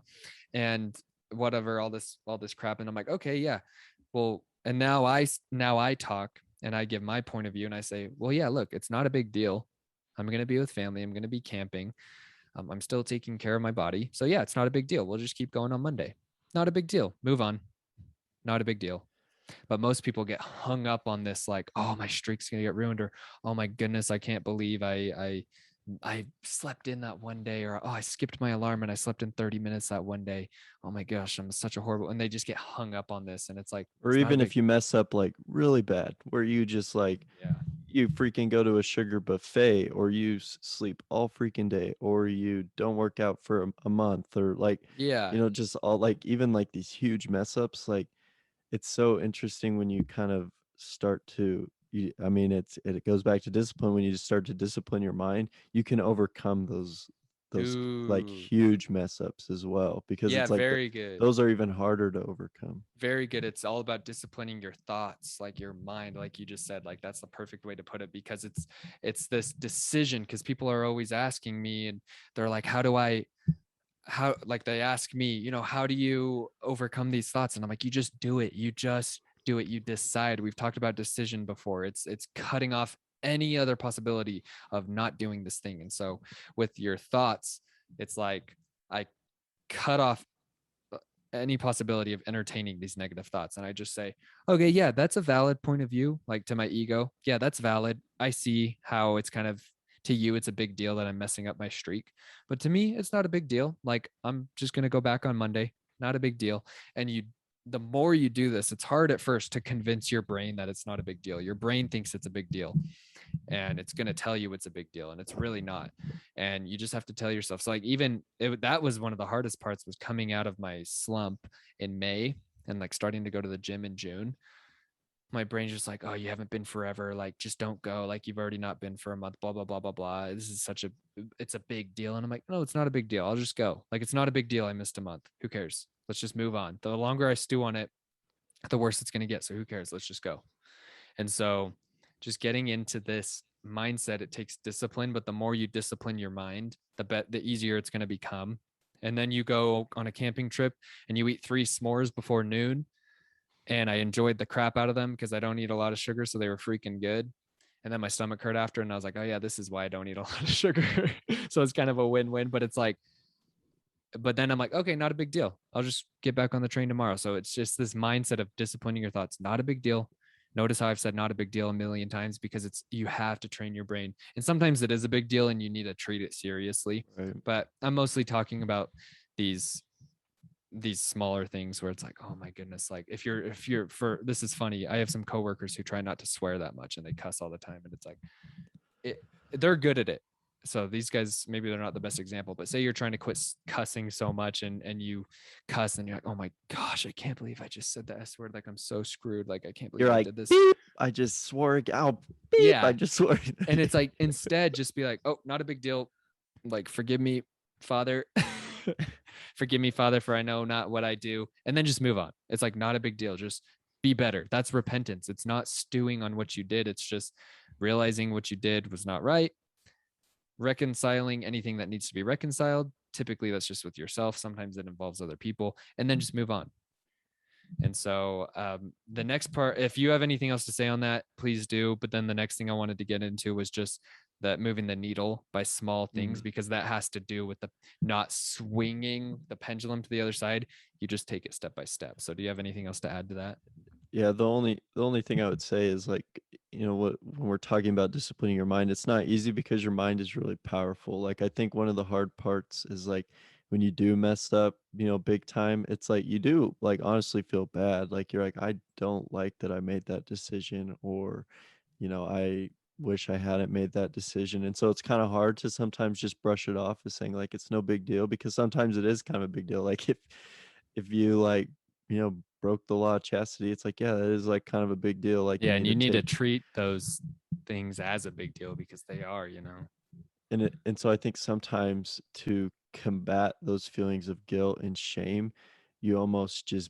And whatever, all this crap. And I'm like, okay, yeah. Well, and now I talk and I give my point of view and I say, well, yeah, look, it's not a big deal. I'm going to be with family. I'm going to be camping. I'm still taking care of my body. So yeah, it's not a big deal. We'll just keep going on Monday. Not a big deal. Move on. Not a big deal. But most people get hung up on this, like, oh, my streak's gonna get ruined, or oh my goodness, I can't believe I slept in that one day, or oh, I skipped my alarm and I slept in 30 minutes that one day. Oh my gosh, I'm such a horrible, and they just get hung up on this. And it's like, Or it's not a even big, if you mess up like really bad, where you just like yeah. you freaking go to a sugar buffet, or you sleep all freaking day, or you don't work out for a month, or like, Yeah. just all like even like these huge mess ups. Like it's so interesting when you kind of start to I mean it goes back to discipline. When you just start to discipline your mind, you can overcome those like Ooh. huge mess ups as well, because Yeah, it's like very good. those are even harder to overcome. Very good. It's all about disciplining your thoughts, like your mind, like you just said. Like that's the perfect way to put it, because it's this decision. Because people are always asking me, and they're like, how, like they ask me, how do you overcome these thoughts? And I'm like, you just do it. You just do it. You decide. We've talked about decision before. It's cutting off any other possibility of not doing this thing. And so with your thoughts, it's like I cut off any possibility of entertaining these negative thoughts. And I just say, okay, yeah, that's a valid point of view. Like to my ego, yeah, that's valid. I see how it's kind of, to you, it's a big deal that I'm messing up my streak. But to me, it's not a big deal. Like I'm just going to go back on Monday. Not a big deal. And the more you do this, it's hard at first to convince your brain that it's not a big deal. Your brain thinks it's a big deal, and it's going to tell you it's a big deal, and it's really not. And you just have to tell yourself. So like that was one of the hardest parts, was coming out of my slump in May and like starting to go to the gym in June. My brain's just like, oh, you haven't been forever, like just don't go, like you've already not been for a month, blah blah blah blah blah. It's a big deal. And I'm like, no, it's not a big deal, I'll just go. Like it's not a big deal, I missed a month, who cares, let's just move on. The longer I stew on it, the worse it's going to get, so who cares, let's just go. And so just getting into this mindset, it takes discipline, but the more you discipline your mind, the easier it's going to become. And then you go on a camping trip and you eat 3 s'mores before noon. And I enjoyed the crap out of them because I don't eat a lot of sugar. So they were freaking good. And then my stomach hurt after, and I was like, oh yeah, this is why I don't eat a lot of sugar. So it's kind of a win-win, but it's like, but then I'm like, okay, not a big deal, I'll just get back on the train tomorrow. So it's just this mindset of disciplining your thoughts. Not a big deal. Notice how I've said not a big deal a million times, because you have to train your brain. And sometimes it is a big deal and you need to treat it seriously. Right. But I'm mostly talking about these smaller things where it's like, oh my goodness, like if you're for, this is funny, I have some coworkers who try not to swear that much and they cuss all the time, and it's like, they're good at it. So these guys, maybe they're not the best example, but say you're trying to quit cussing so much and you cuss and you're like, oh my gosh, I can't believe I just said the S word. Like I'm so screwed. Like I can't You're believe I like, did this. beep, I just swore. Oh, beep, I Yeah. just swore. And it's like, instead just be like, oh, not a big deal. Like, forgive me, Father. Forgive me, Father, for I know not what I do. And then just move on. It's like, not a big deal. Just be better. That's repentance. It's not stewing on what you did. It's just realizing what you did was not right, reconciling anything that needs to be reconciled. Typically, that's just with yourself. Sometimes it involves other people, and then just move on. And so the next part, if you have anything else to say on that, please do. But then the next thing I wanted to get into was just that moving the needle by small things, because that has to do with the not swinging the pendulum to the other side. You just take it step by step. So do you have anything else to add to that? Yeah, the only thing I would say is like, what when we're talking about disciplining your mind, it's not easy because your mind is really powerful. Like I think one of the hard parts is like when you do mess up, big time, it's like you do like honestly feel bad. Like you're like, I don't like that I made that decision, or I wish I hadn't made that decision. And so it's kind of hard to sometimes just brush it off as saying like it's no big deal, because sometimes it is kind of a big deal. Like if you like, broke the law of chastity, it's like, yeah, that is like kind of a big deal. Like you Yeah, and need you to need to take treat those things as a big deal because they are, you know. and so I think sometimes to combat those feelings of guilt and shame, you almost just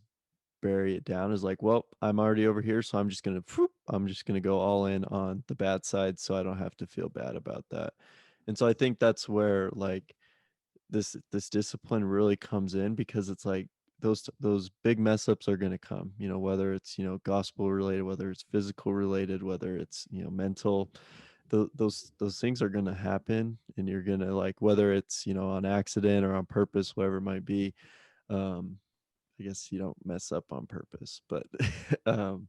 bury it down as like, well, I'm already over here, so I'm just gonna go all in on the bad side, so I don't have to feel bad about that. And so I think that's where like this discipline really comes in, because it's like those big mess ups are going to come, whether it's gospel related, whether it's physical related, whether it's mental. Those things are going to happen, and you're going to like, whether it's on accident or on purpose, whatever it might be. um I guess you don't mess up on purpose, but um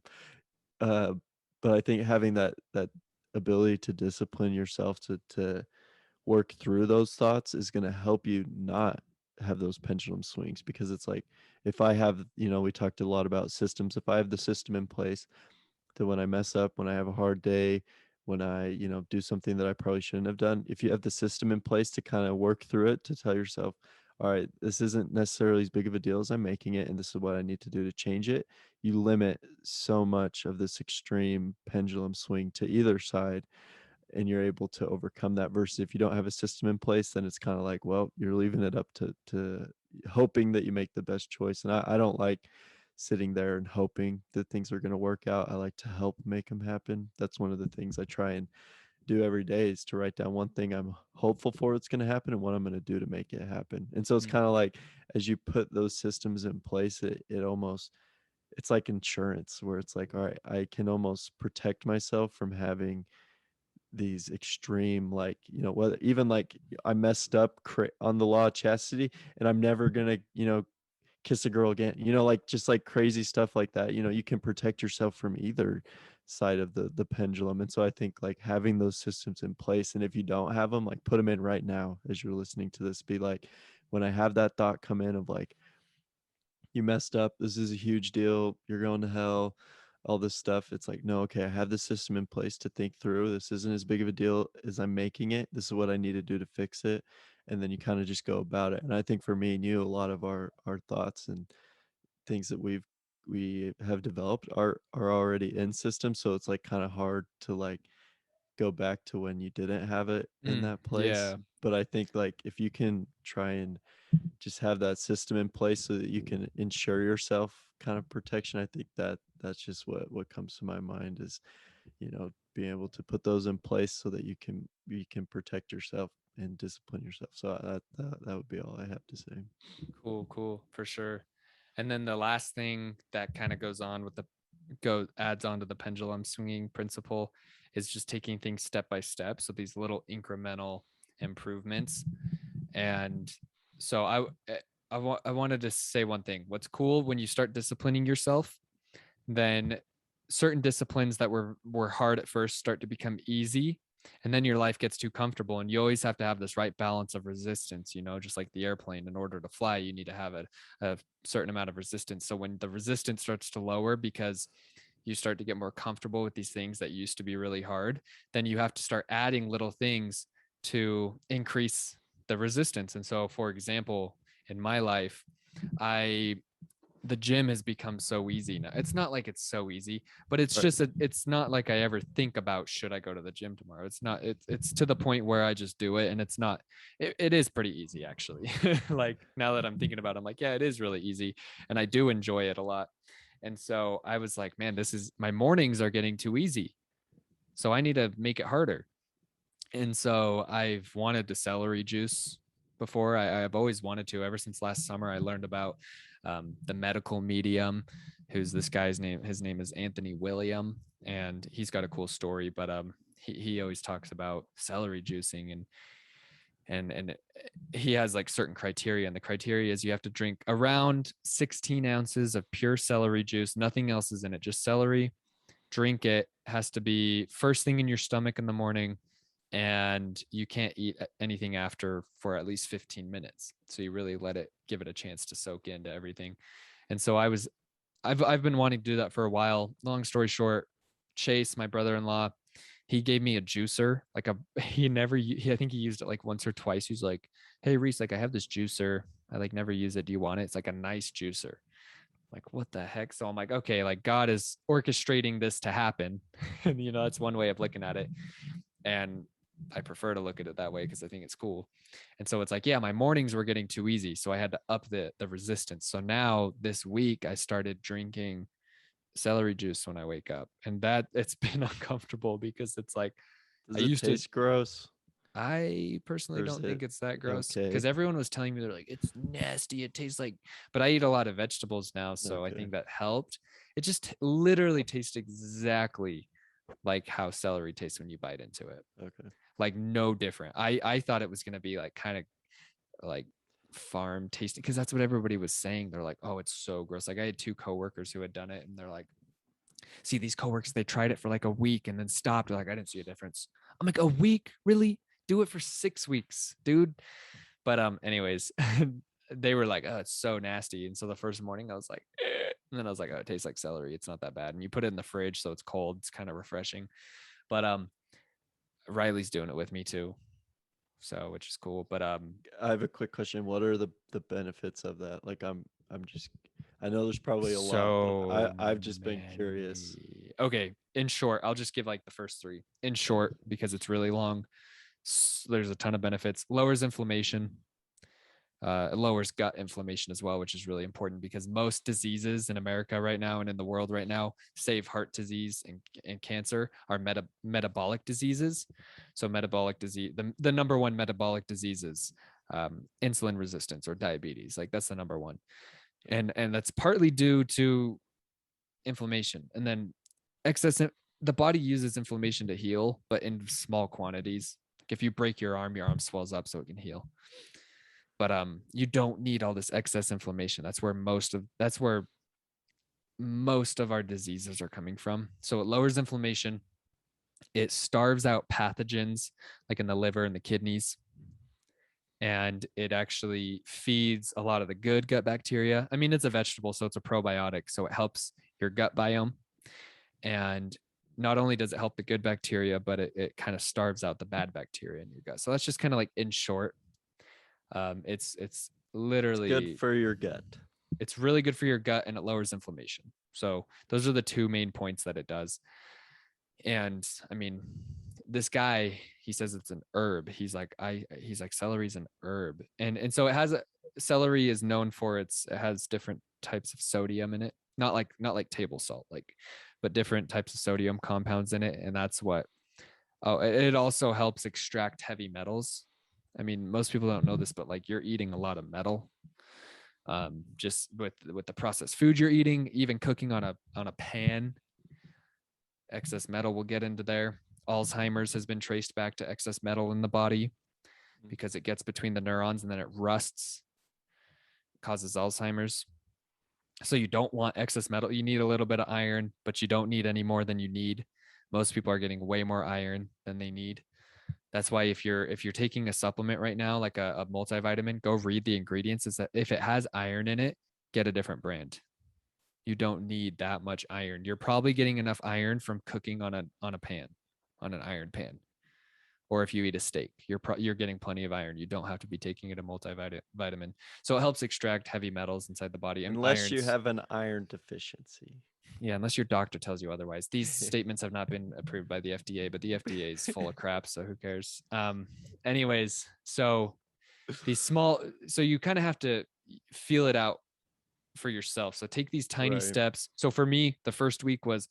uh but I think having that ability to discipline yourself to work through those thoughts is going to help you not have those pendulum swings, because it's like, if I have, we talked a lot about systems. If I have the system in place, that when I mess up, when I have a hard day, when I do something that I probably shouldn't have done, if you have the system in place to kind of work through it, to tell yourself, all right, this isn't necessarily as big of a deal as I'm making it, and this is what I need to do to change it, you limit so much of this extreme pendulum swing to either side, and you're able to overcome that. Versus if you don't have a system in place, then it's kind of like, well, you're leaving it up to hoping that you make the best choice. And I don't like sitting there and hoping that things are going to work out. I like to help make them happen. That's one of the things I try and do every day, is to write down one thing I'm hopeful for it's going to happen, and what I'm going to do to make it happen. And so it's kind of like, as you put those systems in place, it almost, it's like insurance, where it's like, all right, I can almost protect myself from having these extreme, like, whether even like I messed up on the law of chastity, and I'm never gonna kiss a girl again, like just like crazy stuff like that. You can protect yourself from either side of the pendulum. And so I think like having those systems in place, and if you don't have them, like put them in right now as you're listening to this. Be like, when I have that thought come in of like, you messed up, this is a huge deal, you're going to hell, all this stuff, it's like, no, okay, I have the system in place to think through, this isn't as big of a deal as I'm making it, this is what I need to do to fix it. And then you kind of just go about it. And I think for me and you, a lot of our thoughts and things that we have developed are already in systems, so it's like kind of hard to like go back to when you didn't have it in that place. Yeah, But I think like if you can try and just have that system in place so that you can ensure yourself kind of protection, I think that's just what comes to my mind is, being able to put those in place so that you can protect yourself and discipline yourself. So that would be all I have to say. cool, for sure. And then the last thing that kind of goes on with the go adds on to the pendulum swinging principle is just taking things step by step. So these little incremental improvements. And so I wanted to say one thing. What's cool when you start disciplining yourself, then certain disciplines that were hard at first start to become easy, and then your life gets too comfortable, and you always have to have this right balance of resistance, just like the airplane. In order to fly, you need to have a certain amount of resistance. So when the resistance starts to lower because you start to get more comfortable with these things that used to be really hard, then you have to start adding little things to increase the resistance. And so, for example, in my life, the gym has become so easy now. It's not like it's so easy, but it's just it's not like I ever think about, should I go to the gym tomorrow? It's not, it's to the point where I just do it. And it's not, it is pretty easy actually. Like now that I'm thinking about it, I'm like, yeah, it is really easy. And I do enjoy it a lot. And so I was like, man, my mornings are getting too easy. So I need to make it harder. And so I've wanted to celery juice before. I've always wanted to. Ever since last summer, I learned about the medical medium, who's this guy's name. His name is Anthony William, and he's got a cool story. But he always talks about celery juicing, and he has like certain criteria, and the criteria is you have to drink around 16 ounces of pure celery juice. Nothing else is in it, just celery. Drink it. Has to be first thing in your stomach in the morning, and you can't eat anything after for at least 15 minutes. So you really give it a chance to soak into everything. And so I've been wanting to do that for a while. Long story short, Chase, my brother-in-law, he gave me a juicer. I think he used it like once or twice. He's like, hey Reese, like I have this juicer. I like never use it. Do you want it? It's like a nice juicer. Like, what the heck? So I'm like, okay, like God is orchestrating this to happen. And that's one way of looking at it. And I prefer to look at it that way because I think it's cool. And so it's like, yeah, my mornings were getting too easy. So I had to up the resistance. So now this week I started drinking celery juice when I wake up. And that it's been uncomfortable because it's like, Does it taste gross? I personally don't think it's that gross because okay? everyone was telling me they're like, it's nasty. It tastes like, but I eat a lot of vegetables now. So I think that helped. It just literally tastes exactly like how celery tastes when you bite into it. Okay. Like no different. I thought it was going to be like kind of like farm tasting because that's what everybody was saying. They're like, oh, it's so gross. Like I had two coworkers who had done it and they're like, see, these coworkers, they tried it for like a week and then stopped. They're like, I didn't see a difference. I'm like, a week? Really? Do it for 6 weeks, dude. But anyways, they were like, oh, it's so nasty. And so the first morning I was like, eh. And then I was like, oh, it tastes like celery. It's not that bad. And you put it in the fridge so it's cold. It's kind of refreshing. But Riley's doing it with me too. So which is cool. But I have a quick question. What are the benefits of that? Like I know there's probably a lot, but I've just been curious. Okay. In short, I'll just give like the first three. In short, because it's really long. There's a ton of benefits. Lowers inflammation. It lowers gut inflammation as well, which is really important because most diseases in America right now and in the world right now, save heart disease and cancer, are metabolic diseases. So metabolic disease, the number one metabolic diseases, insulin resistance or diabetes. Like that's the number one. And that's partly due to inflammation. And then the body uses inflammation to heal, but in small quantities. Like if you break your arm swells up so it can heal. But you don't need all this excess inflammation. That's where most of our diseases are coming from. So it lowers inflammation. It starves out pathogens like in the liver and the kidneys. And it actually feeds a lot of the good gut bacteria. I mean, it's a vegetable, so it's a probiotic. So it helps your gut biome. And not only does it help the good bacteria, but it kind of starves out the bad bacteria in your gut. So that's just kind of like in short. It's literally good for your gut. It's really good for your gut and it lowers inflammation. So those are the two main points that it does. And I mean, this guy, he says it's an herb. He's like celery's an herb. And so celery is known for it has different types of sodium in it. Not like table salt, but different types of sodium compounds in it. And that's it also helps extract heavy metals. I mean, most people don't know this, but like you're eating a lot of metal, just with the processed food you're eating, even cooking on a pan, excess metal will get into there. Alzheimer's has been traced back to excess metal in the body because it gets between the neurons and then it rusts, causes Alzheimer's. So you don't want excess metal. You need a little bit of iron, but you don't need any more than you need. Most people are getting way more iron than they need. That's why if you're taking a supplement right now, like a multivitamin, go read the ingredients. Is that if it has iron in it, get a different brand. You don't need that much iron. You're probably getting enough iron from cooking on a pan, on an iron pan. Or if you eat a steak, you're getting plenty of iron. You don't have to be taking it a multivitamin. So it helps extract heavy metals inside the body, and Unless you irons. have an iron deficiency. Yeah, unless your doctor tells you otherwise. These statements have not been approved by the FDA, but the FDA is full of crap, so who cares? Anyways, so these small, so you kind of have to feel it out for yourself. So take these tiny Right. steps. So for me, the first week was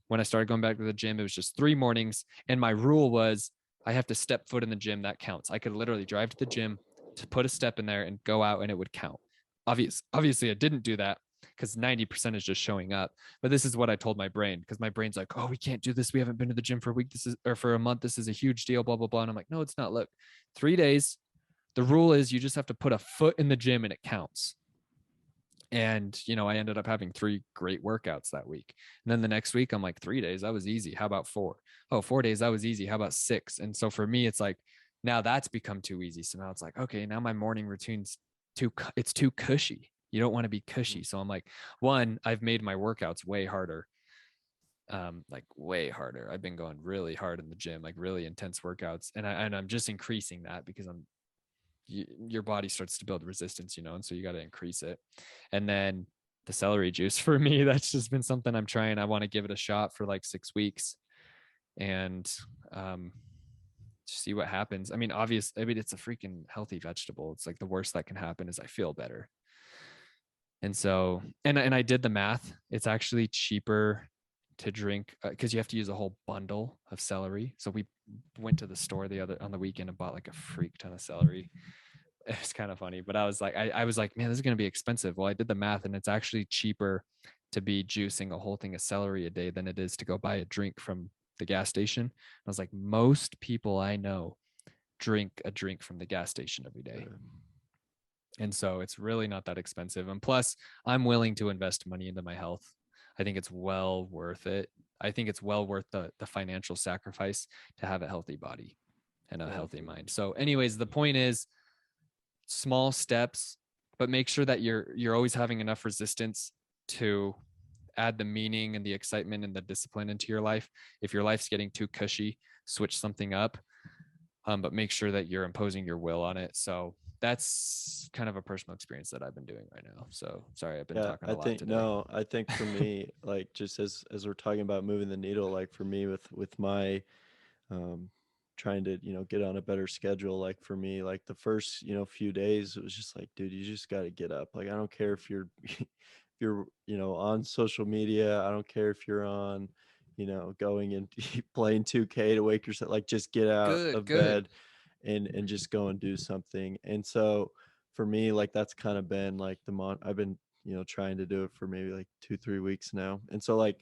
when I started going back to the gym. It was just 3 mornings, and my rule was I have to step foot in the gym. That counts. I could literally drive to the gym to put a step in there and go out, and it would count. Obviously, I didn't do that because 90% is just showing up. But this is what I told my brain, because my brain's like, oh, we can't do this. We haven't been to the gym for a week. This is, or for a month. This is a huge deal, blah, blah, blah. And I'm like, no, it's not. Look, 3 days. The rule is you just have to put a foot in the gym and it counts. And, I ended up having 3 great workouts that week. And then the next week, I'm like, 3 days, that was easy. How about 4? Oh, 4 days, that was easy. How about 6? And so for me, it's like, now that's become too easy. So now it's like, okay, now my morning routine's it's too cushy. You don't want to be cushy. So I'm like, one, I've made my workouts way harder. Like way harder. I've been going really hard in the gym, like really intense workouts. And I'm just increasing that because your body starts to build resistance, and so you got to increase it. And then the celery juice for me, that's just been something I'm trying. I want to give it a shot for like 6 weeks and see what happens. I mean, it's a freaking healthy vegetable. It's like the worst that can happen is I feel better. And so, and I did the math. It's actually cheaper to drink because you have to use a whole bundle of celery. So we went to the store on the weekend and bought like a freak ton of celery. It's kind of funny, but I was like, I was like, man, this is going to be expensive. Well, I did the math, and it's actually cheaper to be juicing a whole thing of celery a day than it is to go buy a drink from the gas station. I was like, most people I know drink a drink from the gas station every day. And so it's really not that expensive. And plus, I'm willing to invest money into my health. I think it's well worth it. I think it's well worth the financial sacrifice to have a healthy body and a healthy mind. So anyways, the point is small steps, but make sure that you're always having enough resistance to add the meaning and the excitement and the discipline into your life. If your life's getting too cushy, switch something up. But make sure that you're imposing your will on it. So that's kind of a personal experience that I've been doing right now. So sorry, I've been talking a lot today. I think for me, like just as we're talking about moving the needle, like for me with my um trying to, get on a better schedule, like for me, like the first, few days, it was just like, dude, you just got to get up. Like I don't care if you're if you're, on social media, I don't care if you're on, going and playing 2K to wake yourself, like just get out of Good. bed and just go and do something. And so for me, like that's kind of been like I've been, trying to do it for maybe like 2-3 weeks now. And so like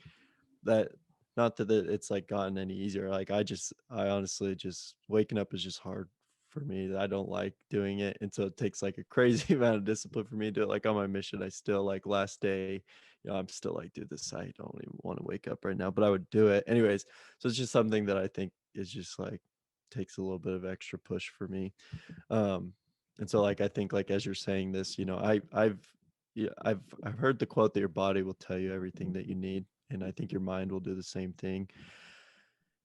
that, not that it's like gotten any easier. Like I honestly just waking up is just hard for me. I don't like doing it. And so it takes like a crazy amount of discipline for me to do it. Like on my mission, I still like last day, I'm still like, dude, this I don't even want to wake up right now, but I would do it anyways. So it's just something that I think is just like takes a little bit of extra push for me. um and so like I think like as you're saying this, I've heard the quote that your body will tell you everything that you need, and I think your mind will do the same thing.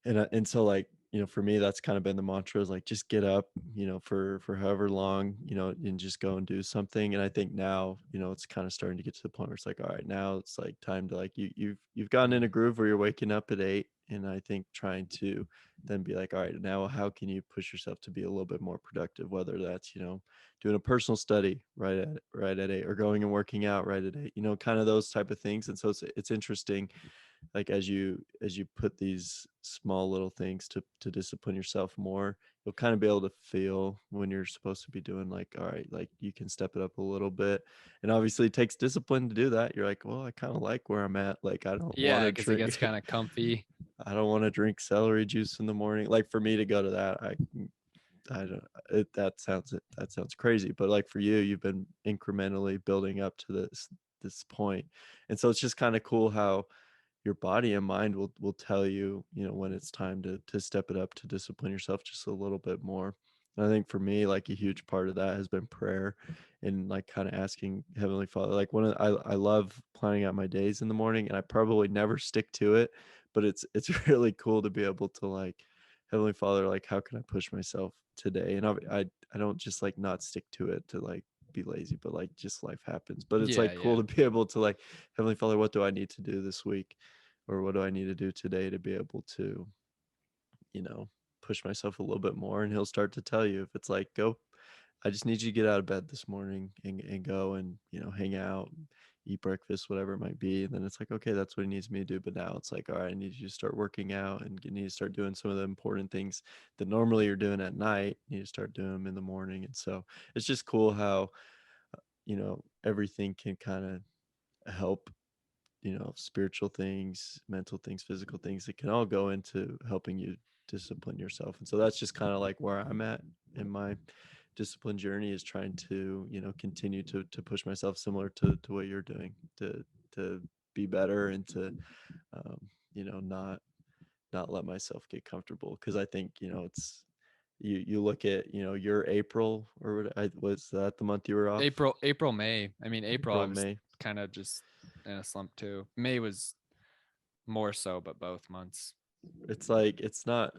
And so like, for me, that's kind of been the mantra, is like just get up, for however long, and just go and do something. And I think now, it's kind of starting to get to the point where it's like, all right, now it's like time to like you've gotten in a groove where you're waking up at 8. And I think trying to then be like, all right, now how can you push yourself to be a little bit more productive, whether that's, doing a personal study right at 8, or going and working out right at 8, kind of those type of things. And so it's interesting, like as you put these small little things to discipline yourself more, you'll kind of be able to feel when you're supposed to be doing, like, all right, like you can step it up a little bit. And obviously it takes discipline to do that. You're like, well, I kind of like where I'm at, like I don't want Yeah, to because it gets drink kind of comfy. I don't want to drink celery juice in the morning. Like for me to go to that, I don't that sounds crazy, but like for you, you've been incrementally building up to this point. And so it's just kind of cool how your body and mind will tell you, when it's time to step it up, to discipline yourself just a little bit more. And I think for me, like a huge part of that has been prayer and like kind of asking Heavenly Father. Like I love planning out my days in the morning, and I probably never stick to it, but it's really cool to be able to like Heavenly Father, like how can I push myself today? And I don't just like not stick to it to like be lazy, but like just life happens. But it's Yeah, like cool yeah. to be able to like Heavenly Father, what do I need to do this week? Or what do I need to do today to be able to, you know, push myself a little bit more? And he'll start to tell you if it's like, go, I just need you to get out of bed this morning and go and, you know, hang out, eat breakfast, whatever it might be. And then it's like, okay, that's what he needs me to do. But now it's like, all right, I need you to start working out and you need to start doing some of the important things that normally you're doing at night. You need to start doing them in the morning. And so it's just cool how, you know, everything can kind of help, you know, spiritual things, mental things, physical things, it can all go into helping you discipline yourself. And so that's just kind of like where I'm at in my discipline journey, is trying to, you know, continue to push myself similar to what you're doing, to be better and to, um, you know, not let myself get comfortable. Cause I think, you know, it's, you look at, you know, your April, or what, was that the month you were off? April, May. I mean, April, I April, was May. kind of just in a slump too. May was more so, but both months. It's like it's not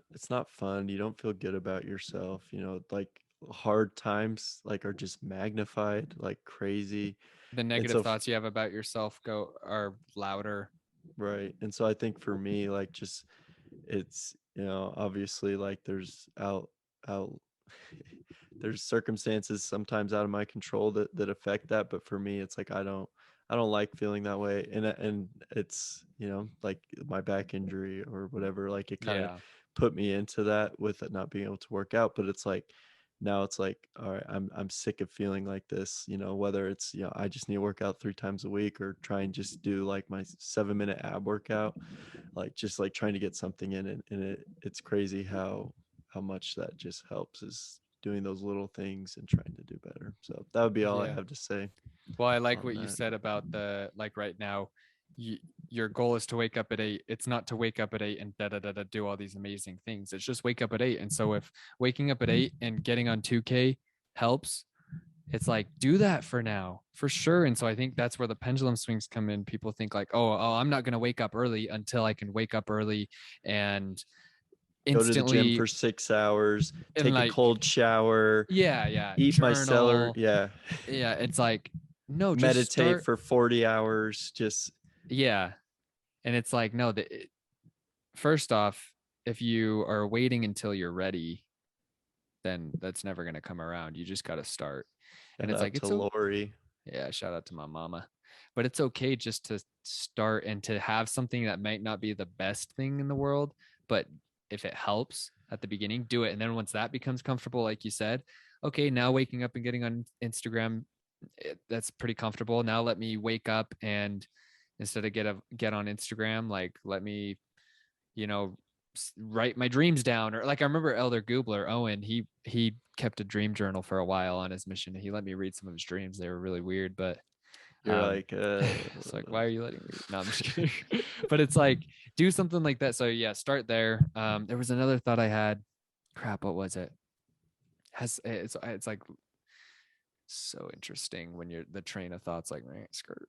fun. You don't feel good about yourself, you know, like hard times like are just magnified like crazy. The And negative so thoughts you have about yourself are louder. right. And so I think for me, like just it's, you know, obviously like out there's circumstances sometimes out of my control that affect that, but for me it's like I don't like feeling that way. And it's, you know, like my back injury or whatever, like it kind of Yeah. put me into that with it not being able to work out. But it's like now it's like, all right, I'm sick of feeling like this, you know, whether it's, you know, I just need to work out 3 times a week or try and just do like my 7-minute ab workout, like just like trying to get something in. And it's crazy how much that just helps, is doing those little things and trying to do better. So that would be all I Yeah. have to say Well, I like on what you that. said about the like right now, you, your goal is to wake up at 8. It's not to wake up at 8 and da da da da do all these amazing things. It's just wake up at 8. And so if waking up at 8 and getting on 2K helps, it's like do that for now, for sure. And so I think that's where the pendulum swings come in. People think like, oh, I'm not going to wake up early until I can wake up early and Go to the gym instantly for 6 hours, and take a like cold shower, yeah, eat my celery. journal. Yeah. Yeah, it's like no, just Meditate start. for 40 hours. Just, Yeah. And it's like, no, first off, if you are waiting until you're ready, then that's never going to come around. You just got to start. And shout it's out like, to it's so, Lori. yeah, shout out to my mama. But it's okay just to start and to have something that might not be the best thing in the world. But if it helps at the beginning, do it. And then once that becomes comfortable, like you said, okay, now waking up and getting on Instagram, that's pretty comfortable. Now let me wake up and instead of get on Instagram, like let me, you know, write my dreams down. Or like I remember Elder Gubler Owen, he kept a dream journal for a while on his mission. He let me read some of his dreams. They were really weird, but You're like, it's like, why are you letting me? No, I'm just kidding. But it's like do something like that. So yeah, start there. There was another thought I had. Crap, what was it? Has it's like so interesting when you're the train of thoughts like right, skirt.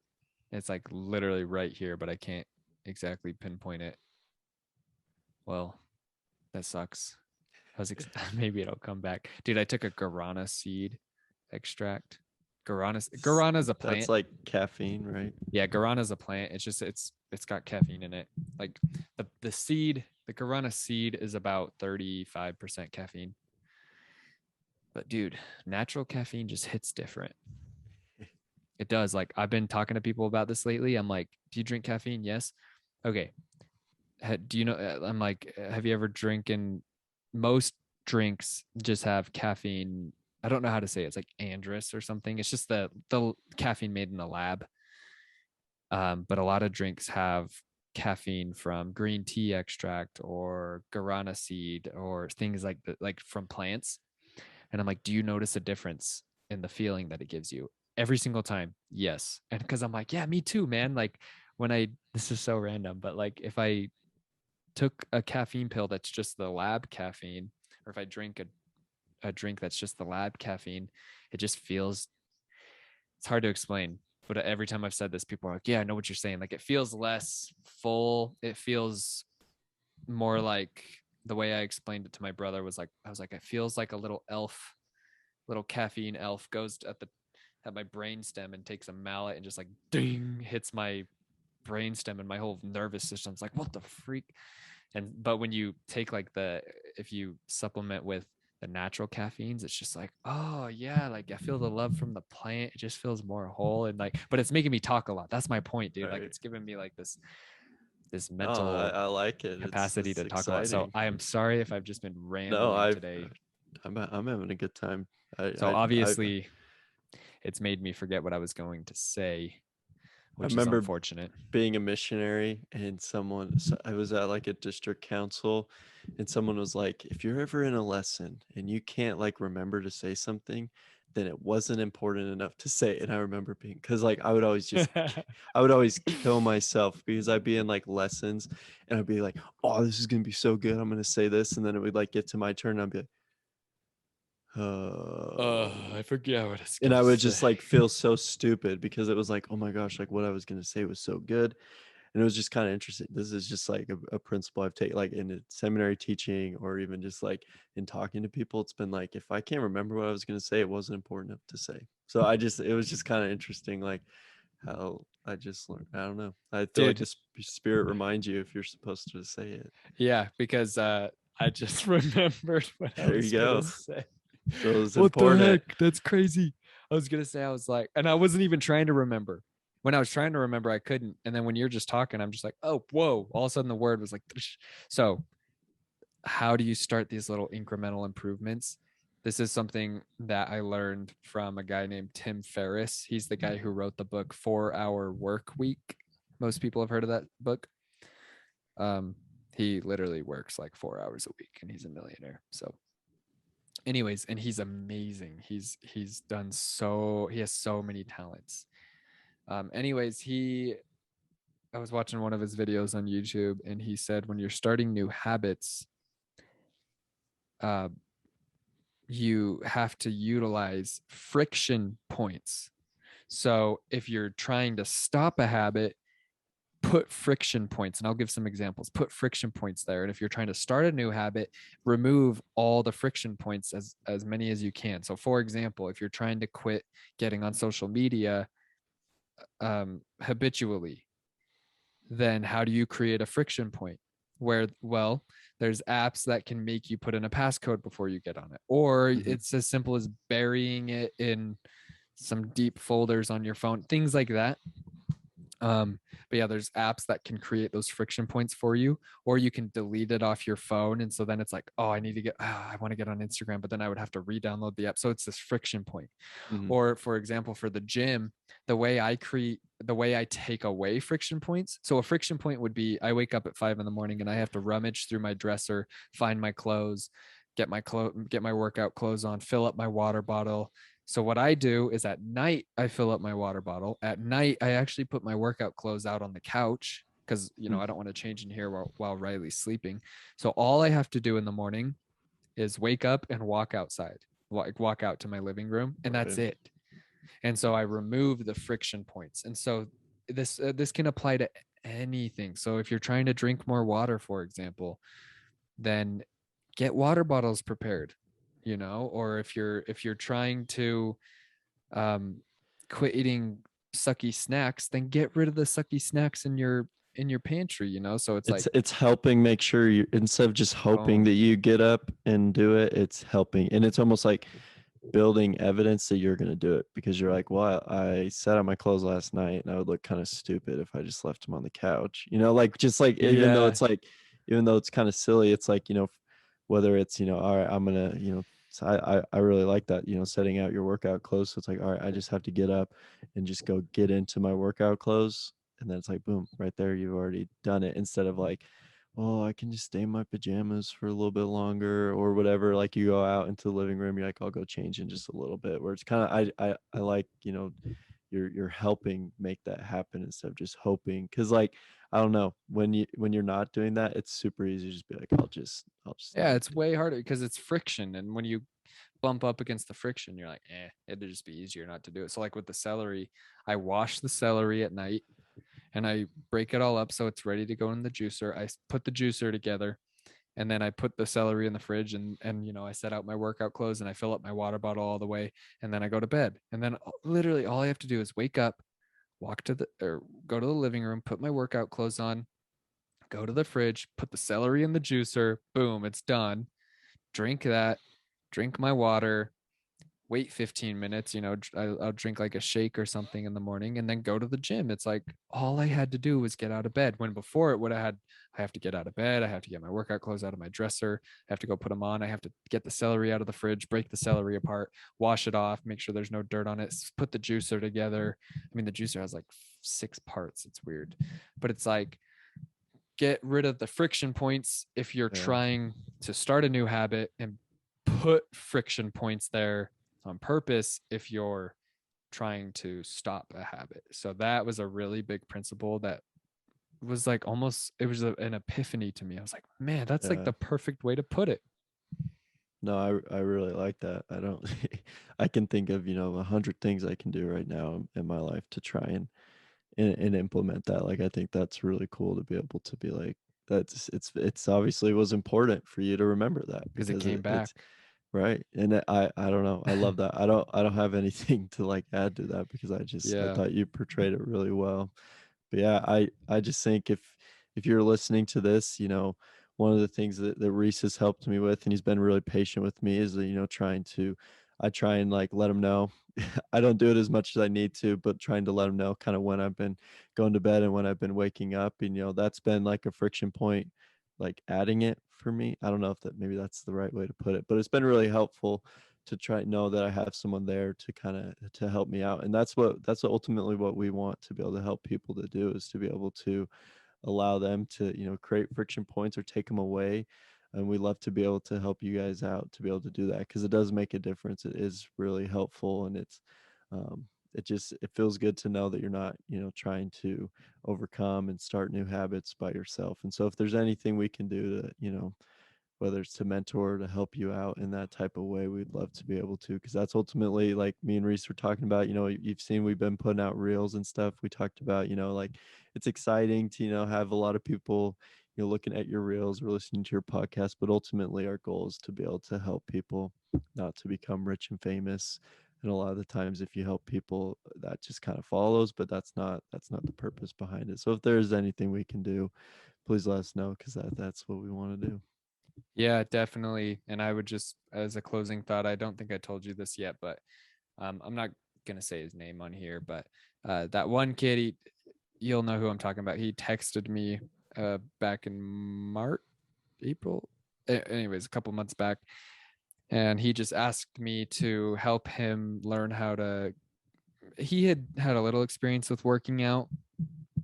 It's like literally right here, but I can't exactly pinpoint it. Well, that sucks. Maybe it'll come back, dude. I took a guarana seed extract. Guarana's a that's plant. like caffeine, right? Yeah, guarana's a plant. It's just it's got caffeine in it. Like the seed, the guarana seed is about 35% caffeine. But dude, natural caffeine just hits different. It does. Like I've been talking to people about this lately. I'm like, do you drink caffeine? Yes. Okay. Do you know? I'm like, have you ever drinking? Most drinks just have caffeine. I don't know how to say it. It's like androus or something. It's just the caffeine made in the lab. But a lot of drinks have caffeine from green tea extract or guarana seed or things like that, like from plants. And I'm like, do you notice a difference in the feeling that it gives you every single time? Yes. And because I'm like, yeah, me too, man. Like when this is so random, but like if I took a caffeine pill that's just the lab caffeine, or if I drink a drink that's just the lab caffeine, it just feels, it's hard to explain. But every time I've said this, people are like, yeah, I know what you're saying. Like it feels less full. It feels more like, the way I explained it to my brother was like, I was like, it feels like a little caffeine elf goes at my brainstem and takes a mallet and just like ding hits my brainstem, and my whole nervous system's like, what the freak? But when you take like if you supplement with the natural caffeines, it's just like, oh yeah, like I feel the love from the plant. It just feels more whole, and like, but it's making me talk a lot. That's my point, dude. Like Right. it's giving me like this No, mental I like it. capacity It's to talk a lot. So exciting. I am sorry if I've just been No, rambling today. I'm having a good time. So I obviously it's made me forget what I was going to say, which is remember unfortunate. being a missionary, and I was at like a district council, and someone was like, if you're ever in a lesson and you can't like remember to say something, then it wasn't important enough to say it. And I remember being, because like I would always kill myself because I'd be in like lessons and I'd be like, oh, this is gonna be so good, I'm gonna say this, and then it would like get to my turn and I'd be like, I forget what I was and gonna I would say. just like feel so stupid because it was like, oh my gosh, like what I was gonna say was so good. And it was just kind of interesting. This is just like a principle I've taken like in seminary teaching, or even just like in talking to people. It's been like, if I can't remember what I was gonna say, it wasn't important enough to say. So it was just kind of interesting, like how I just learned. I don't know. I feel like Dude, the spirit reminds you if you're supposed to say it. yeah, because I just remembered what I There you was gonna go. say. So it's What the important. heck? That's crazy. I was gonna say, I was like, and I wasn't even trying to remember. When I was trying to remember, I couldn't. And then when you're just talking, I'm just like, oh, whoa. All of a sudden the word was like, so how do you start these little incremental improvements? This is something that I learned from a guy named Tim Ferriss. He's the guy who wrote the book 4 Hour Work Week. Most people have heard of that book. He literally works like 4 hours a week and he's a millionaire. So anyways, and he's amazing. He's done he has so many talents. Anyways, I was watching one of his videos on YouTube and he said when you're starting new habits, uh, you have to utilize friction points. So if you're trying to stop a habit, put friction points, and I'll give some examples. Put friction points there. And if you're trying to start a new habit, remove all the friction points, as many as you can. So for example, if you're trying to quit getting on social media habitually, then how do you create a friction point? Where, well, there's apps that can make you put in a passcode before you get on it, or Mhm. it's as simple as burying it in some deep folders on your phone, things like that. But yeah, there's apps that can create those friction points for you, or you can delete it off your phone. And so then it's like, oh, I want to get on Instagram, but then I would have to re-download the app. So it's this friction point. Mhm. Or for example, for the gym, the way I take away friction points. So a friction point would be, I wake up at 5 a.m. and I have to rummage through my dresser, find my clothes, get my workout clothes on, fill up my water bottle. So what I do is at night, I fill up my water bottle. At night, I actually put my workout clothes out on the couch because, I don't want to change in here while Riley's sleeping. So all I have to do in the morning is wake up and walk outside, walk out to my living room, and that's Right. it. And so I remove the friction points. And so this can apply to anything. So if you're trying to drink more water, for example, then get water bottles prepared, or if you're trying to quit eating sucky snacks, then get rid of the sucky snacks in your pantry, so it's like, It's helping make sure you, instead of just hoping that boom. you get up and do it, it's helping. And it's almost like building evidence that you're going to do it, because you're like, well, I set out my clothes last night and I would look kind of stupid if I just left them on the couch, like just like, Yeah. even though it's kind of silly, it's like, whether it's, all right, I'm going to, so I really like that, setting out your workout clothes. So it's like, all right, I just have to get up and just go get into my workout clothes. And then it's like, boom, right there, you've already done it, instead of like, oh, I can just stay in my pajamas for a little bit longer or whatever. Like you go out into the living room, you're like, I'll go change in just a little bit. Where it's kind of, I like, you're helping make that happen instead of just hoping. Cause like, I don't know, when you're not doing that, it's super easy to just be like, I'll just Yeah, not it's do it. way harder because it's friction. And when you bump up against the friction. You're like, it'd just be easier not to do it. So like with the celery, I wash the celery at night and I break it all up so it's ready to go in the juicer. I put the juicer together, and then I put the celery in the fridge, and I set out my workout clothes and I fill up my water bottle all the way, and then I go to bed. And then literally all I have to do is wake up, go to the living room, put my workout clothes on, go to the fridge, put the celery in the juicer, boom, it's done. Drink that, drink my water, wait 15 minutes, I'll drink like a shake or something in the morning and then go to the gym. It's like all I had to do was get out of bed, when before it would have had, I have to get out of bed, I have to get my workout clothes out of my dresser, I have to go put them on, I have to get the celery out of the fridge, break the celery apart, wash it off, make sure there's no dirt on it, put the juicer together. I mean, the juicer has like 6 parts. It's weird, but it's like, get rid of the friction points if you're trying to start a new habit, and put friction points there on purpose if you're trying to stop a habit. So that was a really big principle that was like almost, it was an epiphany to me. I was like, man, that's like the perfect way to put it. No, I really like that. I don't I can think of 100 things I can do right now in my life to try and implement that. Like I think that's really cool to be able to be like, that's it's obviously was important for you to remember that Because it because came back. it's right. And I don't know, I love that. I don't have anything to like add to that because I thought you portrayed it really well. But yeah, I just think if you're listening to this, one of the things that Reese has helped me with, and he's been really patient with me, is that, I try and like let him know. I don't do it as much as I need to, but trying to let him know kind of when I've been going to bed and when I've been waking up. And, that's been like a friction point, like adding it for me. I don't know if maybe that's the right way to put it, but it's been really helpful to try to know that I have someone there to kind of to help me out. And that's ultimately what we want to be able to help people to do, is to be able to allow them to, create friction points or take them away. And we love to be able to help you guys out to be able to do that, because it does make a difference. It is really helpful, and um, it feels good to know that you're not, trying to overcome and start new habits by yourself. And so if there's anything we can do to, whether it's to mentor, to help you out in that type of way, we'd love to be able to, because that's ultimately, like me and Reese were talking about, you've seen we've been putting out reels and stuff. We talked about, like it's exciting to, have a lot of people, looking at your reels or listening to your podcast, but ultimately our goal is to be able to help people, not to become rich and famous. And a lot of the times if you help people, that just kind of follows, but that's not the purpose behind it. So if there's anything we can do, please let us know, because that's what we want to do. Yeah, definitely. And I would just, as a closing thought, I don't think I told you this yet, but I'm not going to say his name on here, but that one kid, you'll know who I'm talking about. He texted me back in March, April, anyways, a couple months back. And he just asked me to help him learn how to, he had a little experience with working out.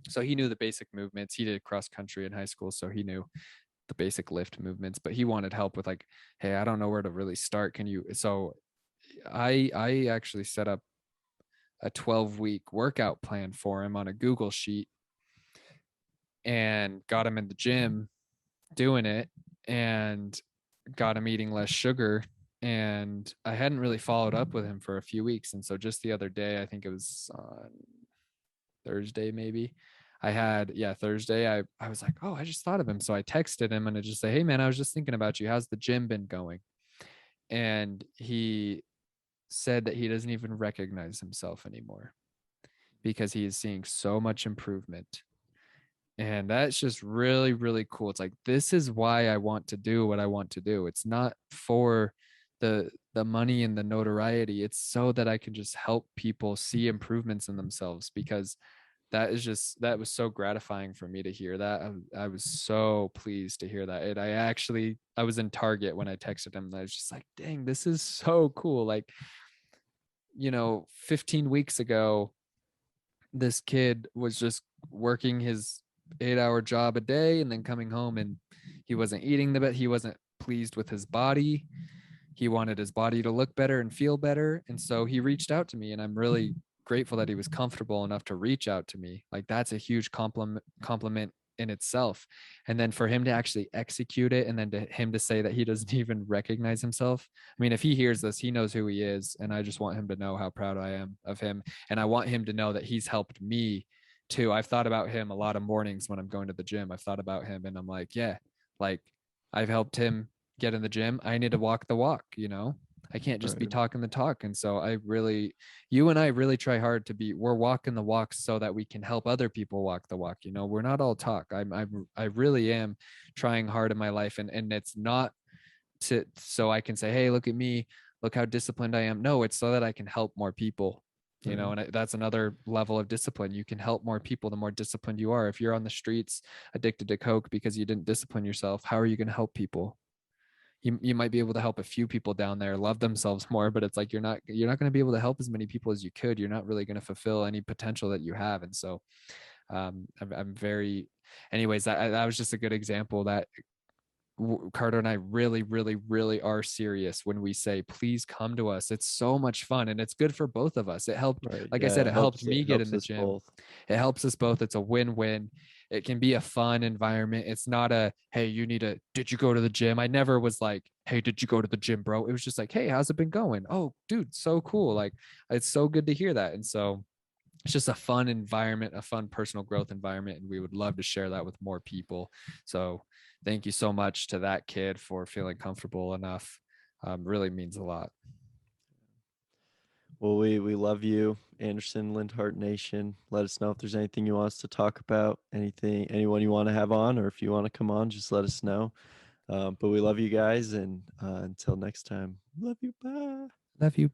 So he knew the basic movements. He did cross country in high school, so he knew the basic lift movements, but he wanted help with like, hey, I don't know where to really start. Can you? So I actually set up a 12-week workout plan for him on a Google sheet and got him in the gym doing it, and got him eating less sugar. And I hadn't really followed up with him for a few weeks. And so just the other day, I think it was on Thursday, maybe, Thursday, I was like, oh, I just thought of him. So I texted him and I just say, hey man, I was just thinking about you. How's the gym been going? And he said that he doesn't even recognize himself anymore because he is seeing so much improvement. And that's just really, really cool. It's like, this is why I want to do what I want to do. It's not for the money and the notoriety. It's so that I can just help people see improvements in themselves, because that was so gratifying for me to hear that. I was so pleased to hear that. And I was in Target when I texted him, and I was just like, dang, this is so cool. Like, 15 weeks ago, this kid was just working his 8-hour job a day and then coming home, and he wasn't eating the best. He wasn't pleased with his body. He wanted his body to look better and feel better. And so he reached out to me, and I'm really grateful that he was comfortable enough to reach out to me. Like, that's a huge compliment in itself. And then for him to actually execute it, and then to him to say that he doesn't even recognize himself. I mean, if he hears this, he knows who he is. And I just want him to know how proud I am of him. And I want him to know that he's helped me too. I've thought about him a lot of mornings when I'm going to the gym. I've thought about him and I'm like, yeah, like I've helped him get in the gym. I need to walk the walk, you know? I can't just be Right. talking the talk. And so you and I really try hard to be, we're walking the walk so that we can help other people walk the walk. You know, we're not all talk. I really am trying hard in my life. And it's not so I can say, hey, look at me, look how disciplined I am. No, it's so that I can help more people, you know, Right. and that's another level of discipline. You can help more people the more disciplined you are. If you're on the streets addicted to Coke because you didn't discipline yourself, how are you going to help people? You might be able to help a few people down there love themselves more, but it's like you're not going to be able to help as many people as you could. You're not really going to fulfill any potential that you have. And so I'm very, anyways, that was just a good example that Carter and I really, really, really are serious when we say, please come to us. It's so much fun and it's good for both of us. It helped, Right. like I Yeah. said, it helped It me get in helps the us gym. both. It helps us both. It's a win-win. It can be a fun environment. It's not a, hey, did you go to the gym? I never was like, hey, did you go to the gym, bro? It was just like, hey, how's it been going? Oh, dude, so cool. Like, it's so good to hear that. And so it's just a fun environment, a fun personal growth environment. And we would love to share that with more people. So thank you so much to that kid for feeling comfortable enough. Really means a lot. Well, we love you, Anderson Lindhardt Nation. Let us know if there's anything you want us to talk about, anyone you want to have on, or if you want to come on, just let us know. But we love you guys, and until next time, love you. Bye. Love you.